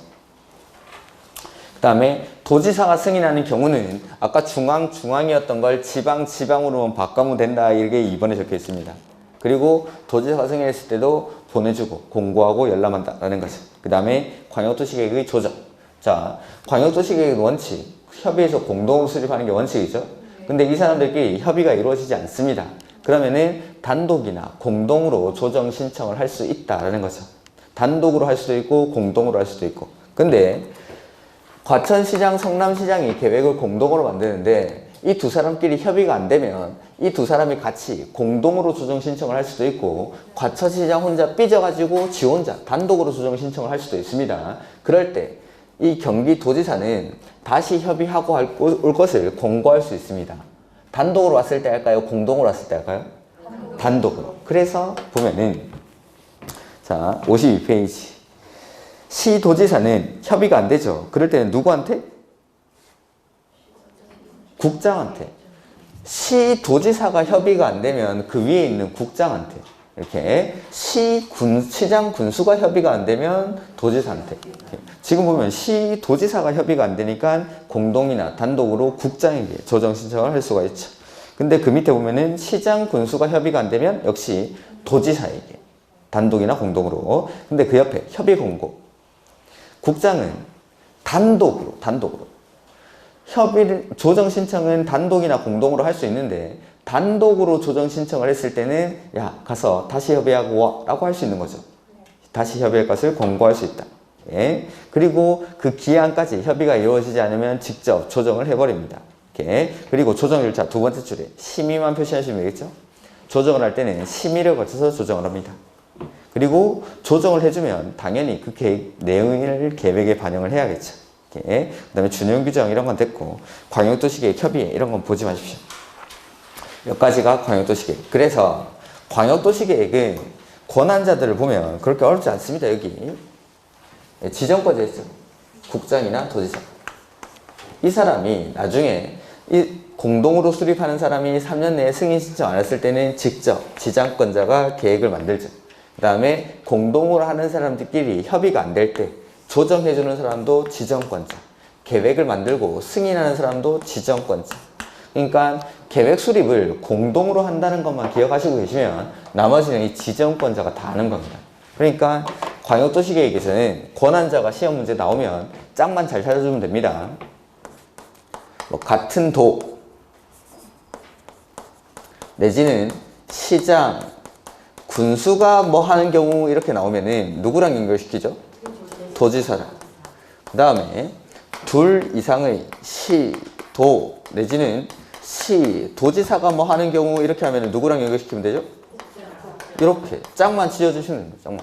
그 다음에 도지사가 승인하는 경우는 아까 중앙이었던 걸 지방으로만 바꾸면 된다. 이게 2번에 적혀 있습니다. 그리고 도지사가 승인했을 때도 보내주고 공고하고 열람한다라는 거죠. 그 다음에 광역도시계획의 조정. 자, 광역도시계획 원칙. 협의해서 공동으로 수립하는 게 원칙이죠. 근데 이 사람들끼리 협의가 이루어지지 않습니다. 그러면은 단독이나 공동으로 조정 신청을 할 수 있다라는 거죠. 단독으로 할 수도 있고 공동으로 할 수도 있고. 근데 과천시장, 성남시장이 계획을 공동으로 만드는데 이 두 사람끼리 협의가 안 되면 이 두 사람이 같이 공동으로 조정 신청을 할 수도 있고 과천시장 혼자 삐져가지고 지 혼자 단독으로 조정 신청을 할 수도 있습니다. 그럴 때 이 경기도지사는 다시 협의하고 올 것을 공고할 수 있습니다. 단독으로 왔을 때 할까요? 공동으로 왔을 때 할까요? 단독으로. 그래서 보면은 자 52페이지 시도지사는 협의가 안 되죠. 그럴 때는 누구한테? 국장한테. 시도지사가 협의가 안 되면 그 위에 있는 국장한테. 이렇게 시장 군수가 협의가 안 되면 도지사한테. 이렇게. 지금 보면 시도지사가 협의가 안 되니까 공동이나 단독으로 국장에게 조정 신청을 할 수가 있죠. 근데 그 밑에 보면은 시장 군수가 협의가 안 되면 역시 도지사에게 단독이나 공동으로. 근데 그 옆에 협의 공고. 국장은 단독으로 조정 신청은 단독이나 공동으로 할 수 있는데 단독으로 조정 신청을 했을 때는 야 가서 다시 협의하고 와 라고 할 수 있는 거죠. 다시 협의할 것을 권고할 수 있다. 예. 그리고 그 기한까지 협의가 이루어지지 않으면 직접 조정을 해버립니다. 이렇게. 그리고 조정 절차 두 번째 줄에 심의만 표시하시면 되겠죠. 조정을 할 때는 심의를 거쳐서 조정을 합니다. 그리고 조정을 해주면 당연히 그 계획 내용을 계획에 반영을 해야겠죠. 그 다음에 준용 규정 이런 건 됐고 광역도시계획 협의회 이런 건 보지 마십시오. 여기까지가 광역도시계획. 그래서 광역도시계획은 권한자들을 보면 그렇게 어렵지 않습니다. 여기 지정권자 있죠. 국장이나 도지사. 이 사람이 나중에 이 공동으로 수립하는 사람이 3년 내에 승인 신청 안 했을 때는 직접 지정권자가 계획을 만들죠. 그 다음에 공동으로 하는 사람들끼리 협의가 안 될 때 조정해주는 사람도 지정권자, 계획을 만들고 승인하는 사람도 지정권자. 그러니까 계획 수립을 공동으로 한다는 것만 기억하시고 계시면 나머지는 이 지정권자가 다 하는 겁니다. 그러니까 광역도시계획에서는 권한자가 시험 문제 나오면 짝만 잘 찾아주면 됩니다. 뭐 같은 도 내지는 시장, 군수가 뭐 하는 경우 이렇게 나오면은 누구랑 연결시키죠? 도지사랑. 그 다음에 둘 이상의 시, 도 내지는 시, 도지사가 뭐 하는 경우 이렇게 하면 누구랑 연결시키면 되죠? 이렇게 짝만 지어주시면 됩니다. 짝만.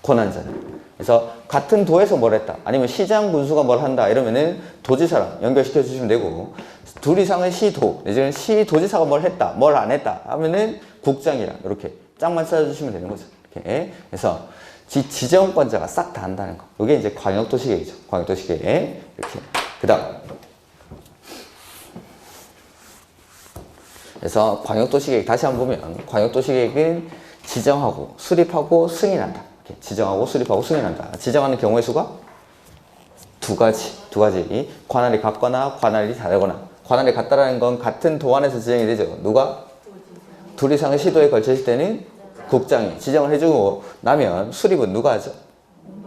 권한자는. 그래서 같은 도에서 뭘 했다. 아니면 시장 군수가 뭘 한다. 이러면은 도지사랑 연결시켜 주시면 되고 둘 이상의 시도 내지는 시도지사가 뭘 했다. 뭘 안 했다. 하면은 국장이랑 이렇게 짝만 써주시면 되는 거죠. 이렇게. 그래서 지정권자가 싹 다 한다는 거. 이게 이제 광역도시계획이죠. 광역도시계획. 이렇게. 그 다음. 그래서 광역도시계획 다시 한번 보면 광역도시계획은 지정하고 수립하고 승인한다. 이렇게 지정하고 수립하고 승인한다. 지정하는 경우의 수가 두 가지. 관할이 같거나 관할이 다르거나. 관할이 같다라는 건 같은 도 안에서 지정이 되죠. 누가? 둘 이상의 시도에 걸쳤을 때는 국장이 지정을 해주고 나면 수립은 누가 하죠?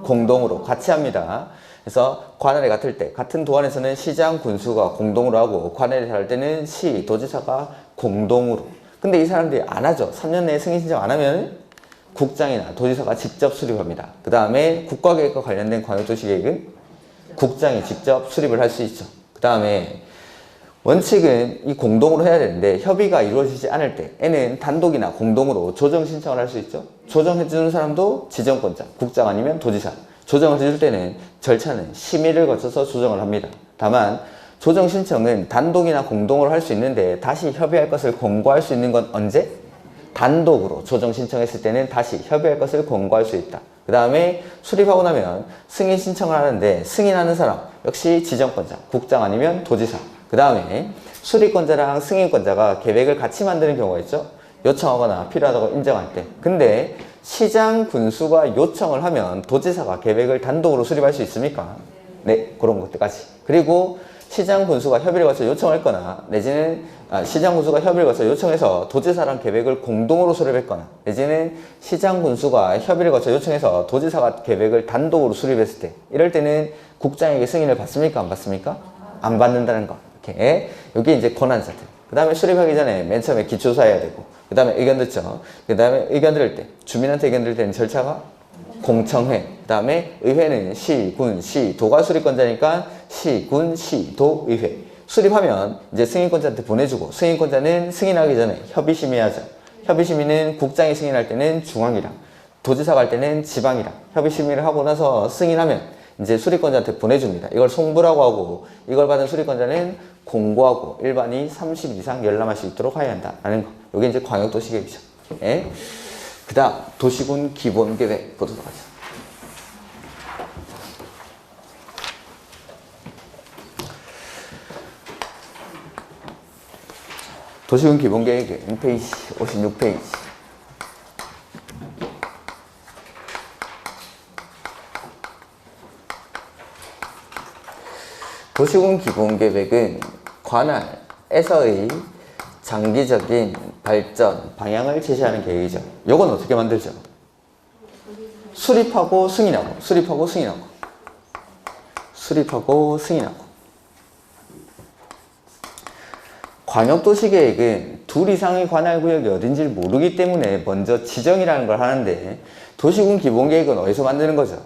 공동으로 같이 합니다. 그래서 관할이 같을 때 같은 도 안에서는 시장, 군수가 공동으로 하고 관할이 다를 때는 시, 도지사가 공동으로. 근데 이 사람들이 안 하죠. 3년 내에 승인 신청 안 하면 국장이나 도지사가 직접 수립합니다. 그 다음에 국가계획과 관련된 광역도시계획은 국장이 직접 수립을 할 수 있죠. 그 다음에 원칙은 이 공동으로 해야 되는데 협의가 이루어지지 않을 때 N은 단독이나 공동으로 조정 신청을 할 수 있죠. 조정해주는 사람도 지정권자, 국장 아니면 도지사. 조정을 해줄 때는 절차는 심의를 거쳐서 조정을 합니다. 다만 조정 신청은 단독이나 공동으로 할 수 있는데 다시 협의할 것을 권고할 수 있는 건 언제? 단독으로 조정 신청했을 때는 다시 협의할 것을 권고할 수 있다. 그 다음에 수립하고 나면 승인 신청을 하는데 승인하는 사람 역시 지정권자, 국장 아니면 도지사. 그 다음에 수립권자랑 승인권자가 계획을 같이 만드는 경우가 있죠. 요청하거나 필요하다고 인정할 때. 근데 시장 군수가 요청을 하면 도지사가 계획을 단독으로 수립할 수 있습니까? 네, 그런 것들까지. 그리고 시장 군수가 협의를 거쳐 요청을 했거나 내지는 시장 군수가 협의를 거쳐 요청해서 도지사랑 계획을 공동으로 수립했거나 내지는 시장 군수가 협의를 거쳐 요청해서 도지사가 계획을 단독으로 수립했을 때 이럴 때는 국장에게 승인을 받습니까? 안 받습니까? 안 받는다는 거. 이렇게. 여기 이제 권한자들. 그 다음에 수립하기 전에 맨 처음에 기초조사해야 되고 그 다음에 의견 듣죠. 그 다음에 의견 들을 때 주민한테 의견 들을 때는 절차가 공청회. 그 다음에 의회는 시, 군, 시, 도가 수립권자니까 시, 군, 시, 도, 의회. 수립하면 이제 승인권자한테 보내주고 승인권자는 승인하기 전에 협의심의하죠. 협의심의는 국장이 승인할 때는 중앙이랑 도지사가 할 때는 지방이랑 협의심의를 하고 나서 승인하면 이제 수립권자한테 보내줍니다. 이걸 송부라고 하고 이걸 받은 수립권자는 공고하고 일반이 30일 이상 열람할 수 있도록 하여야 한다는 거. 이게 이제 광역도시계획이죠. 예. 그 다음 도시군 기본계획 보도록 하죠. 도시군 기본계획은 페이지 56페이지. 도시군 기본계획은 관할에서의 장기적인 발전 방향을 제시하는 계획이죠. 요건 어떻게 만들죠? 수립하고 승인하고 수립하고 승인하고 수립하고 승인하고. 광역도시계획은 둘 이상의 관할구역이 어딘지를 모르기 때문에 먼저 지정이라는 걸 하는데 도시군 기본계획은 어디서 만드는 거죠?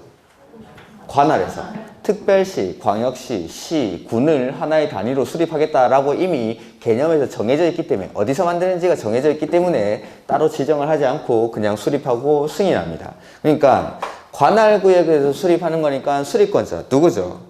관할에서. 특별시, 광역시, 시, 군을 하나의 단위로 수립하겠다라고 이미 개념에서 정해져 있기 때문에 어디서 만드는지가 정해져 있기 때문에 따로 지정을 하지 않고 그냥 수립하고 승인합니다. 그러니까 관할구역에서 수립하는 거니까 수립권자 누구죠?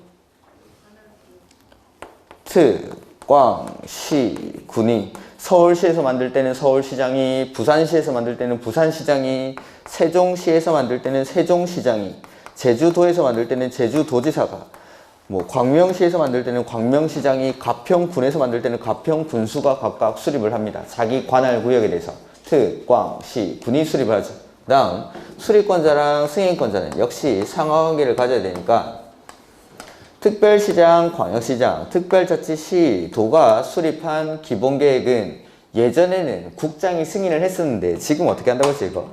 광, 시, 군이. 서울시에서 만들 때는 서울시장이, 부산시에서 만들 때는 부산시장이, 세종시에서 만들 때는 세종시장이, 제주도에서 만들 때는 제주도지사가, 뭐 광명시에서 만들 때는 광명시장이, 가평군에서 만들 때는 가평군수가 각각 수립을 합니다. 자기 관할구역에 대해서 광, 시, 군이 수립을 하죠. 그 다음 수립권자랑 승인권자는 역시 상하관계를 가져야 되니까 특별시장, 광역시장, 특별자치시, 도가 수립한 기본계획은 예전에는 국장이 승인을 했었는데 지금 어떻게 한다고 했지 이거?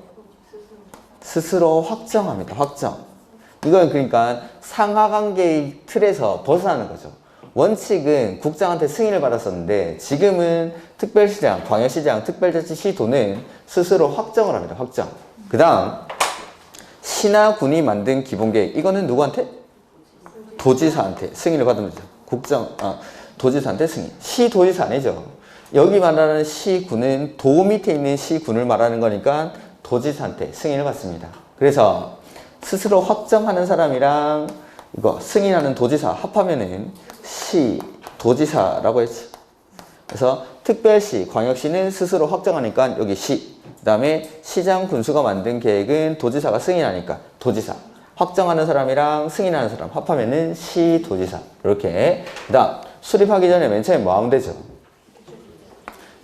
스스로 확정합니다. 확정. 이건 그러니까 상하관계의 틀에서 벗어나는 거죠. 원칙은 국장한테 승인을 받았었는데 지금은 특별시장, 광역시장, 특별자치시도는 스스로 확정을 합니다. 확정. 그 다음 시나 군이 만든 기본계획 이거는 누구한테? 도지사한테 승인을 받으면 되죠. 도지사한테 승인. 시도지사 아니죠. 여기 말하는 시군은 도 밑에 있는 시군을 말하는 거니까 도지사한테 승인을 받습니다. 그래서 스스로 확정하는 사람이랑 이거 승인하는 도지사 합하면은 시도지사라고 했죠. 그래서 특별시, 광역시는 스스로 확정하니까 여기 시. 그 다음에 시장, 군수가 만든 계획은 도지사가 승인하니까 도지사. 확정하는 사람이랑 승인하는 사람 합하면은 시도지사. 이렇게. 그 다음 수립하기 전에 맨 처음에 뭐 하면 되죠?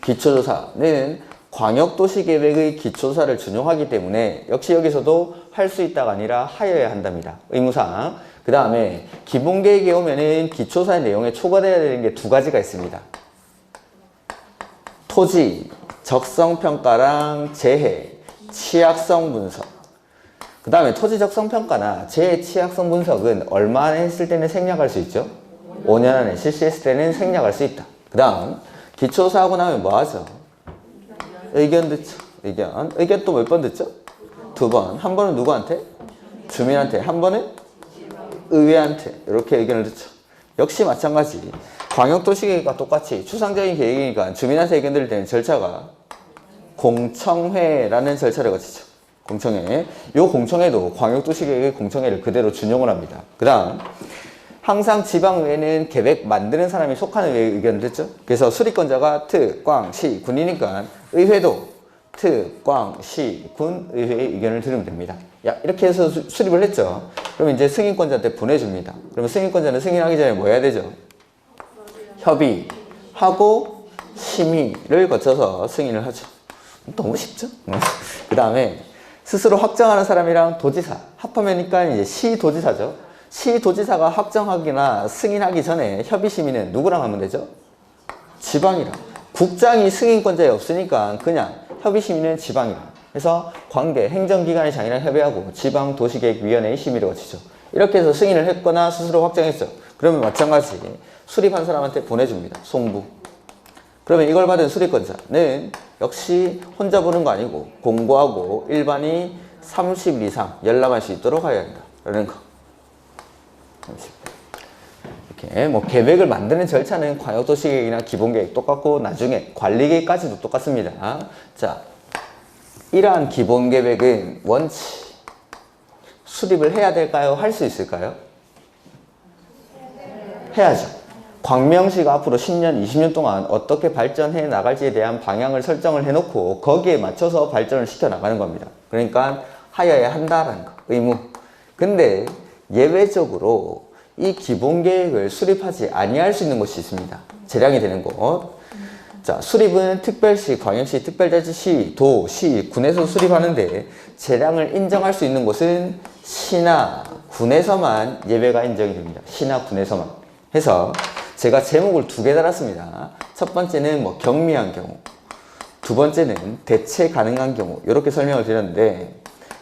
기초조사는 광역도시계획의 기초조사를 준용하기 때문에 역시 여기서도 할 수 있다가 아니라 하여야 한답니다. 의무사항. 그 다음에 기본계획에 오면은 기초조사의 내용에 초과되어야 되는 게 두 가지가 있습니다. 토지, 적성평가랑 재해, 취약성 분석. 그 다음에 토지 적성평가나 재해 취약성 분석은 얼마 안에 했을 때는 생략할 수 있죠? 5년 안에 실시했을 때는 생략할 수 있다. 그 다음 기초조사하고 나면 뭐 하죠? 의견 듣죠. 의견 또 몇 번 듣죠? 2번. 한 번은 누구한테? 주민한테. 한 번은 의회한테. 이렇게 의견을 듣죠. 역시 마찬가지. 광역도시계획과 똑같이 추상적인 계획이니까 주민한테 의견 드릴 때는 절차가 공청회라는 절차를 거치죠. 공청회. 이 공청회도 광역도시계획의 공청회를 그대로 준용을 합니다. 그 다음 항상 지방의회는 계획 만드는 사람이 속하는 의회의 의견을 듣죠. 그래서 수립권자가 특, 광, 시, 군이니까 의회도 특, 광, 시, 군, 의회의 의견을 들으면 됩니다. 야, 이렇게 해서 수립을 했죠. 그럼 이제 승인권자한테 보내줍니다. 그러면 승인권자는 승인하기 전에 뭐 해야 되죠? 협의하고 심의를 거쳐서 승인을 하죠. 너무 쉽죠? 그 다음에 스스로 확정하는 사람이랑 도지사 합하면니까 이제 시도지사죠. 시도지사가 확정하기나 승인하기 전에 협의심의는 누구랑 하면 되죠? 지방이랑. 국장이 승인권자에 없으니까 그냥 협의심의는 지방이랑. 그래서 관계 행정기관의 장이랑 협의하고 지방도시계획위원회의 심의를 거치죠. 이렇게 해서 승인을 했거나 스스로 확정했죠. 그러면 마찬가지 수립한 사람한테 보내줍니다. 송부. 그러면 이걸 받은 수립권자는 역시 혼자 보는 거 아니고 공고하고 일반이 30일 이상 열람할 수 있도록 하여야 한다. 라는 거. 이렇게 뭐 계획을 만드는 절차는 광역도시계획이나 기본계획 똑같고 나중에 관리계획까지도 똑같습니다. 자, 이러한 기본계획은 원칙 수립을 해야 될까요? 할 수 있을까요? 해야죠. 광명시가 앞으로 10년, 20년 동안 어떻게 발전해 나갈지에 대한 방향을 설정을 해놓고 거기에 맞춰서 발전을 시켜 나가는 겁니다. 그러니까 하여야 한다라는 거, 의무. 근데 예외적으로 이 기본계획을 수립하지 아니할 수 있는 곳이 있습니다. 재량이 되는 곳. 자, 수립은 특별시, 광역시, 특별자치시, 도, 시, 군에서 수립하는데 재량을 인정할 수 있는 곳은 시나 군에서만 예외가 인정이 됩니다. 시나 군에서만. 해서 제가 제목을 2개 달았습니다. 첫 번째는 뭐 경미한 경우, 두 번째는 대체 가능한 경우. 이렇게 설명을 드렸는데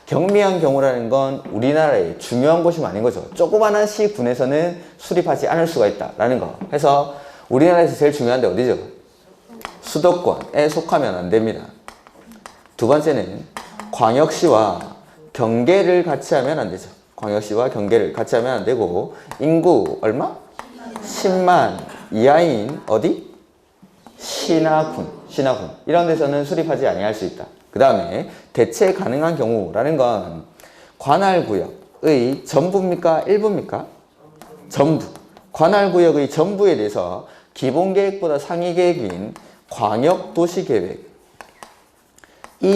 경미한 경우라는 건 우리나라의 중요한 곳이 아닌 거죠. 조그마한 시, 군에서는 수립하지 않을 수가 있다라는 거. 해서 우리나라에서 제일 중요한 데 어디죠? 수도권에 속하면 안 됩니다. 두 번째는 광역시와 경계를 같이 하면 안 되죠. 광역시와 경계를 같이 하면 안 되고 인구 얼마? 10만 이하인 어디? 시나 군. 이런 데서는 수립하지 아니할 수 있다. 그 다음에 대체 가능한 경우라는 건 관할구역의 전부입니까? 일부입니까? 전부. 관할구역의 전부에 대해서 기본계획보다 상위계획인 광역도시계획이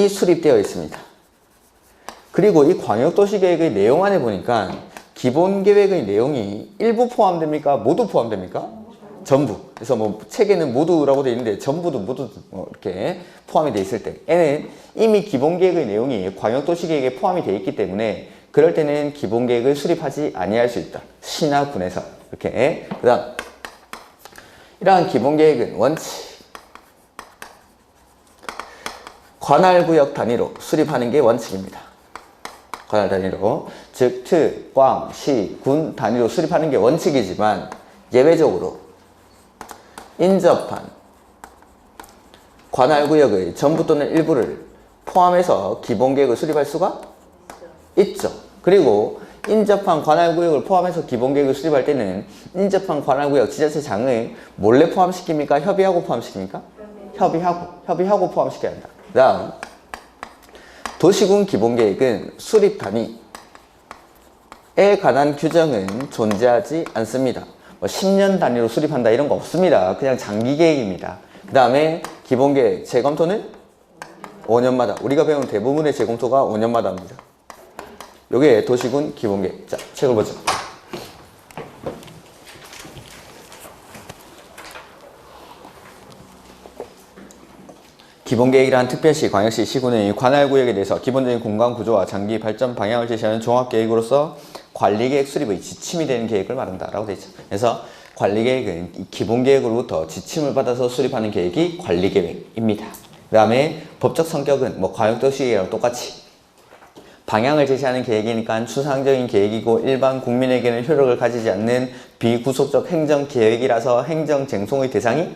수립되어 있습니다. 그리고 이 광역도시계획의 내용 안에 보니까 기본계획의 내용이 일부 포함됩니까? 모두 포함됩니까? 전부. 그래서 뭐 책에는 모두라고 되어 있는데 전부도 모두 뭐 이렇게 포함이 되어 있을 때 N은 이미 기본계획의 내용이 광역도시계획에 포함이 되어 있기 때문에 그럴 때는 기본계획을 수립하지 아니할 수 있다. 시나 군에서 이렇게. 그 다음 이러한 기본계획은 원칙 관할구역 단위로 수립하는 게 원칙입니다. 관할 단위로 즉 특, 광, 시, 군 단위로 수립하는 게 원칙이지만 예외적으로 인접한 관할구역의 전부 또는 일부를 포함해서 기본계획을 수립할 수가 있죠. 그리고 인접한 관할구역을 포함해서 기본계획을 수립할 때는 인접한 관할구역 지자체장을 몰래 포함시킵니까? 협의하고 포함시킵니까? 협의하고 포함시켜야 한다. 그 다음 도시군 기본계획은 수립 단위에 관한 규정은 존재하지 않습니다. 뭐 10년 단위로 수립한다 이런 거 없습니다. 그냥 장기 계획입니다. 그 다음에 기본계획 재검토는 5년마다. 우리가 배운 대부분의 재검토가 5년마다 합니다. 요게 도시군 기본계획. 자, 책을 보죠. 기본계획이란 특별시, 광역시, 시군의 관할구역에 대해서 기본적인 공간 구조와 장기 발전 방향을 제시하는 종합계획으로서 관리계획 수립의 지침이 되는 계획을 말한다라고 되어 있죠. 그래서 관리계획은 기본계획으로부터 지침을 받아서 수립하는 계획이 관리계획입니다. 그 다음에 법적 성격은 뭐 광역도시계획이랑 똑같이 방향을 제시하는 계획이니까 추상적인 계획이고 일반 국민에게는 효력을 가지지 않는 비구속적 행정계획이라서 행정쟁송의 대상이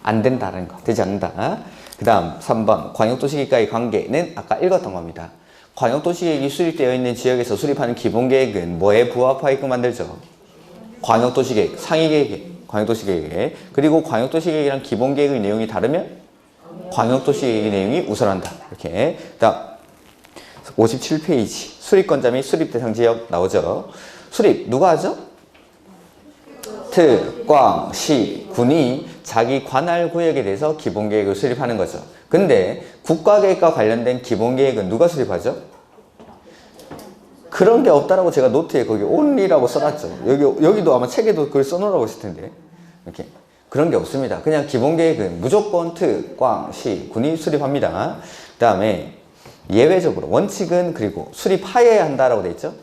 안 된다는 거, 되지 않는다. 그 다음 3번 광역도시계획과의 관계는 아까 읽었던 겁니다. 광역도시계획이 수립되어 있는 지역에서 수립하는 기본계획은 뭐에 부합하게끔 만들죠? 광역도시계획, 상위계획, 광역도시계획. 그리고 광역도시계획이랑 기본계획의 내용이 다르면 광역도시계획의 내용이 우선한다. 이렇게. 그 다음 57페이지 수립권자 및 수립대상 지역 나오죠. 수립 누가 하죠? 특, 광, 시, 군이 자기 관할구역에 대해서 기본계획을 수립하는 거죠. 근데 국가계획과 관련된 기본계획은 누가 수립하죠? 그런 게 없다라고 제가 노트에 거기 only라고 써놨죠. 여기도 아마 책에도 그걸 써놓으라고 했을 텐데. 이렇게. 그런 게 없습니다. 그냥 기본계획은 무조건 특, 광, 시, 군이 수립합니다. 그 다음에 예외적으로 원칙은 그리고 수립하여야 한다라고 돼 있죠.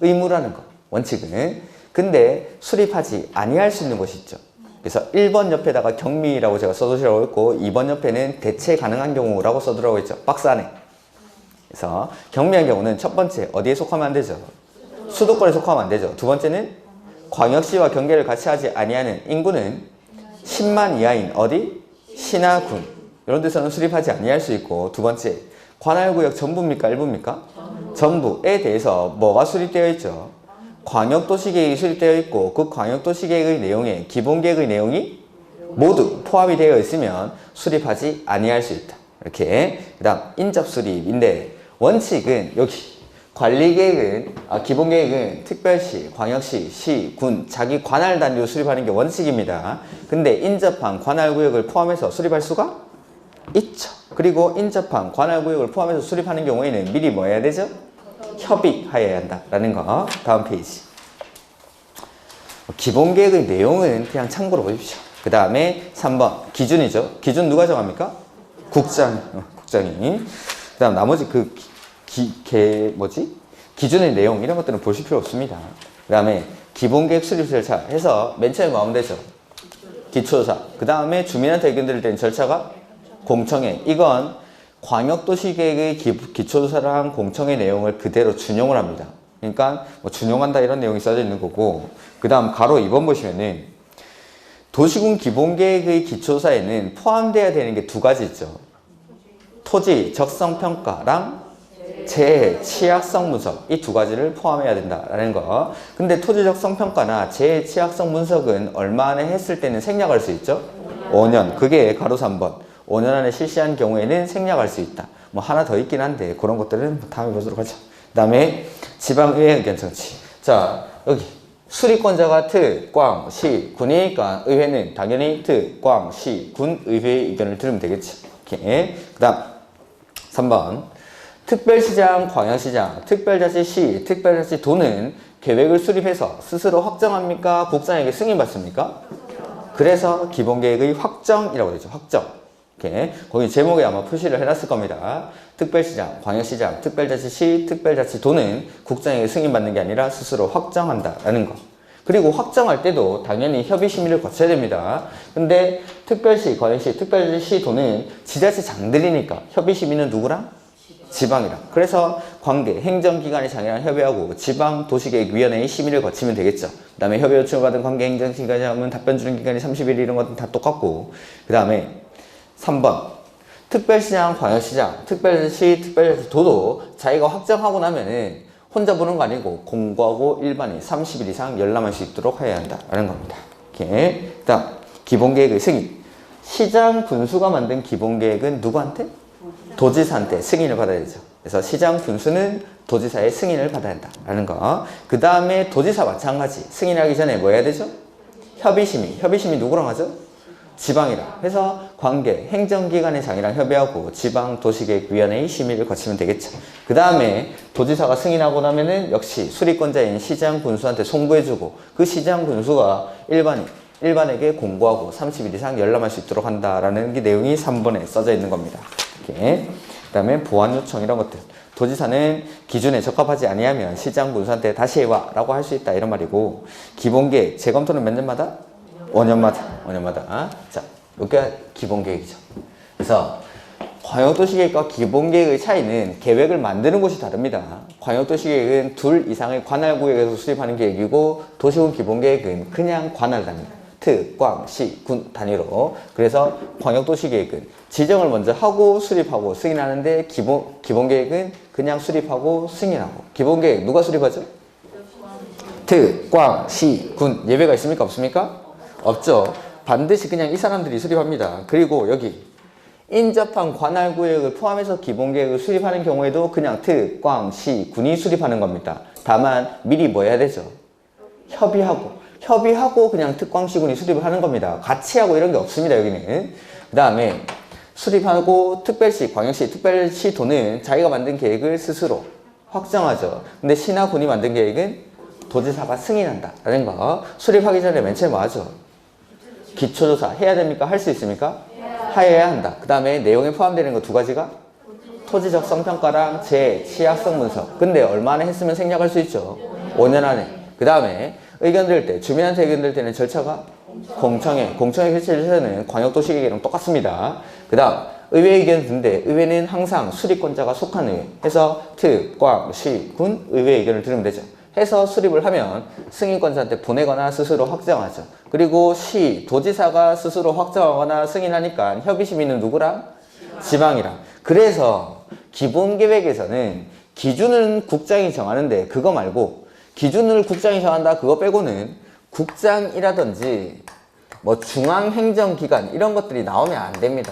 의무라는 거. 원칙은. 근데 수립하지 아니할 수 있는 것이 있죠. 그래서 1번 옆에다가 경미라고 제가 써두시라고 했고 2번 옆에는 대체 가능한 경우라고 써두라고 했죠. 박스 안에. 그래서 경미한 경우는 첫 번째 어디에 속하면 안 되죠? 수도권에 속하면 안 되죠. 두 번째는 광역시와 경계를 같이 하지 아니하는 인구는 10만 이하인 어디? 시나 군 이런 데서는 수립하지 아니할 수 있고 두 번째 관할구역 전부입니까? 일부입니까? 전부에 대해서 뭐가 수립되어 있죠? 광역도시계획이 수립되어 있고 그 광역도시계획의 내용에 기본계획의 내용이 모두 포함이 되어 있으면 수립하지 아니할 수 있다. 이렇게. 그 다음 인접수립인데 원칙은 여기 관리계획은 기본계획은 특별시, 광역시, 시, 군 자기 관할 단위로 수립하는 게 원칙입니다. 근데 인접한 관할구역을 포함해서 수립할 수가 있죠. 그리고 인접한 관할구역을 포함해서 수립하는 경우에는 미리 뭐 해야 되죠? 협의하여야 한다라는 거. 다음 페이지. 기본계획의 내용은 그냥 참고로 보십시오. 그 다음에 3번 기준이죠. 기준 누가 정합니까? 국장이. 그 다음 나머지 기준의 내용 이런 것들은 보실 필요 없습니다. 그 다음에 기본계획 수립 절차 해서 맨 처음에 뭐 하면 되죠? 기초조사. 그 다음에 주민한테 의견 드릴 때는 절차가 공청회. 이건 광역도시계획의 기초조사를 한 공청회 내용을 그대로 준용을 합니다. 그러니까 뭐 준용한다 이런 내용이 써져 있는 거고 그 다음 가로 2번 보시면은 도시군 기본계획의 기초조사에는 포함되어야 되는 게 두 가지 있죠. 토지 적성평가랑 재해 취약성 분석 이 두 가지를 포함해야 된다라는 거. 근데 토지 적성평가나 재해 취약성 분석은 얼마 안에 했을 때는 생략할 수 있죠? 5년. 그게 가로 3번. 5년 안에 실시한 경우에는 생략할 수 있다. 뭐 하나 더 있긴 한데 그런 것들은 다음에 보도록 하죠. 그 다음에 지방의회 의견 청취. 자 여기 수립권자가 특, 광, 시, 군이니까 의회는 당연히 특, 광, 시, 군 의회의 의견을 들으면 되겠지. 이렇게. 그 다음 3번 특별시장, 광역시장, 특별자치시, 특별자치도는 계획을 수립해서 스스로 확정합니까? 국장에게 승인받습니까? 그래서 기본계획의 확정이라고 되죠. 확정. 이렇게 거기 제목에 아마 표시를 해놨을 겁니다. 특별시장, 광역시장, 특별자치시, 특별자치도는 국장에게 승인받는 게 아니라 스스로 확정한다라는 거. 그리고 확정할 때도 당연히 협의심의를 거쳐야 됩니다. 근데 특별시, 광역시, 특별시도는 지자체장들이니까 협의심의는 누구랑? 지방이랑. 그래서 관계, 행정기관의 장이랑 협의하고 지방도시계획위원회의 심의를 거치면 되겠죠. 그 다음에 협의 요청을 받은 관계 행정기관이 하면 답변 주는 기간이 30일 이런 것은 다 똑같고, 그 다음에 3번 특별시장, 광역시장, 특별시, 특별도도 자기가 확정하고 나면은 혼자 보는 거 아니고 공고하고 일반인 30일 이상 열람할 수 있도록 해야 한다라는 겁니다. 이렇게. 그 다음 기본계획의 승인. 시장 군수가 만든 기본계획은 누구한테? 도지사한테 승인을 받아야 되죠. 그래서 시장 군수는 도지사의 승인을 받아야 한다라는 거. 그 다음에 도지사 마찬가지. 승인하기 전에 뭐 해야 되죠? 협의심의. 협의심의 누구랑 하죠? 지방이랑. 해서 관계, 행정기관의 장이랑 협의하고 지방도시계획위원회의 심의를 거치면 되겠죠. 그 다음에 도지사가 승인하고 나면은 역시 수리권자인 시장 군수한테 송부해주고 그 시장 군수가 일반에게 공고하고 30일 이상 열람할 수 있도록 한다라는 게 내용이 3번에 써져 있는 겁니다. 이렇게. 그 다음에 보완 요청 이런 것들. 도지사는 기준에 적합하지 아니하면 시장 군수한테 다시 해와 라고 할 수 있다 이런 말이고, 기본계획 재검토는 몇 년마다? 5년마다. 자, 여기가 기본계획이죠. 그래서 광역도시계획과 기본계획의 차이는 계획을 만드는 곳이 다릅니다. 광역도시계획은 둘 이상의 관할구역에서 수립하는 계획이고, 도시군 기본계획은 그냥 관할 단위, 특, 광, 시, 군 단위로. 그래서 광역도시계획은 지정을 먼저 하고 수립하고 승인하는데, 기본계획은 그냥 수립하고 승인하고. 기본계획 누가 수립하죠? 특, 광, 시, 군. 예외가 있습니까? 없습니까? 없죠. 반드시 그냥 이 사람들이 수립합니다. 그리고 여기 인접한 관할구역을 포함해서 기본계획을 수립하는 경우에도 그냥 특, 광, 시, 군이 수립하는 겁니다. 다만 미리 뭐 해야 되죠? 협의하고 그냥 특, 광, 시, 군이 수립을 하는 겁니다. 같이 하고 이런 게 없습니다. 여기는. 그 다음에 수립하고 특별시, 광역시, 특별시도는 자기가 만든 계획을 스스로 확정하죠. 근데 시나 군이 만든 계획은 도지사가 승인한다라는 거. 수립하기 전에 맨 처음에 뭐 하죠? 기초조사 해야 됩니까? 할 수 있습니까? 해야 한다. 그 다음에 내용에 포함되는 거 두 가지가 토지적 성평가랑 취약성 분석. 근데 얼마나 했으면 생략할 수 있죠? 5년 안에. 그 다음에 의견 들 때, 주민한테 의견 들 때는 절차가 공청회 개최 절차는 광역도시계획이랑 똑같습니다. 그 다음 의회 의견 듣는데, 의회는 항상 수립권자가 속한 의회 해서 특, 광, 시, 군 의회 의견을 들으면 되죠. 해서 수립을 하면 승인권자한테 보내거나 스스로 확정하죠. 그리고 시, 도지사가 스스로 확정하거나 승인하니까 협의심의는 누구랑? 지방이랑. 그래서 기본계획에서는 기준은 국장이 정하는데, 그거 말고 기준을 국장이 정한다 그거 빼고는 국장이라든지 뭐 중앙행정기관 이런 것들이 나오면 안 됩니다.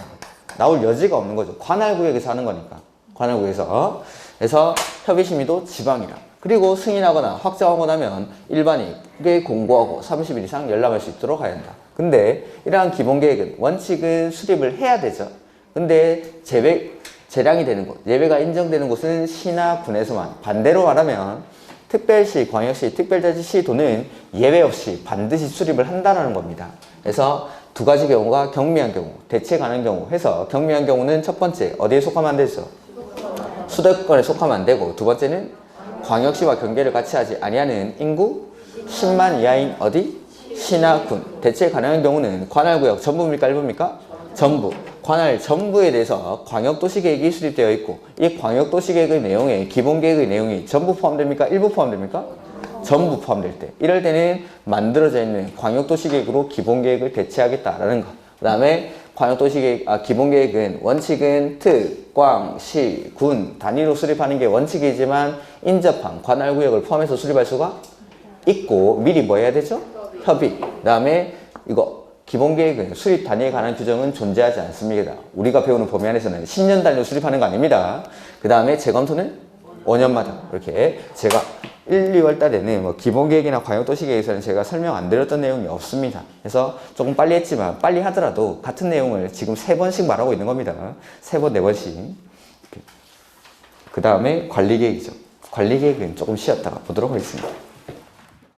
나올 여지가 없는 거죠. 관할구역에서 하는 거니까. 관할구역에서. 그래서 협의심의도 지방이랑. 그리고 승인하거나 확정하고 나면 일반에게 공고하고 30일 이상 열람할 수 있도록 해야 한다. 근데 이러한 기본계획은 원칙은 수립을 해야 되죠. 근데 재량이 되는 곳, 예외가 인정되는 곳은 시나 군에서만. 반대로 말하면 특별시, 광역시, 특별자치시도는 예외 없이 반드시 수립을 한다는 겁니다. 그래서 두 가지 경우가 경미한 경우, 대체 가능한 경우 해서, 경미한 경우는 첫 번째 어디에 속하면 안 되죠? 수도권에 속하면 안 되고, 두 번째는 광역시와 경계를 같이 하지 아니하는 인구 10만 이하인 어디? 시나 군. 대체 가능한 경우는 관할구역 전부입니까? 일부입니까? 전부. 관할 전부에 대해서 광역도시계획이 수립되어 있고, 이 광역도시계획의 내용에 기본계획의 내용이 전부 포함됩니까? 일부 포함됩니까? 전부 포함될 때. 이럴 때는 만들어져 있는 광역도시계획으로 기본계획을 대체하겠다라는 거. 그 다음에 기본계획은 원칙은 특, 광, 시, 군 단위로 수립하는 게 원칙이지만 인접한 관할구역을 포함해서 수립할 수가 있고, 미리 뭐 해야 되죠? 협의. 그 다음에 이거 기본계획은 수립 단위에 관한 규정은 존재하지 않습니다. 우리가 배우는 범위 안에서는 10년 단위로 수립하는 거 아닙니다. 그 다음에 재검토는 5년마다. 이렇게 제가 1, 2월 달에는 뭐 기본계획이나 광역도시계획에서는 제가 설명 안 드렸던 내용이 없습니다. 그래서 조금 빨리 했지만, 빨리 하더라도 같은 내용을 지금 3번씩 말하고 있는 겁니다. 3번, 4번씩. 그 다음에 관리계획이죠. 관리계획은 조금 쉬었다가 보도록 하겠습니다.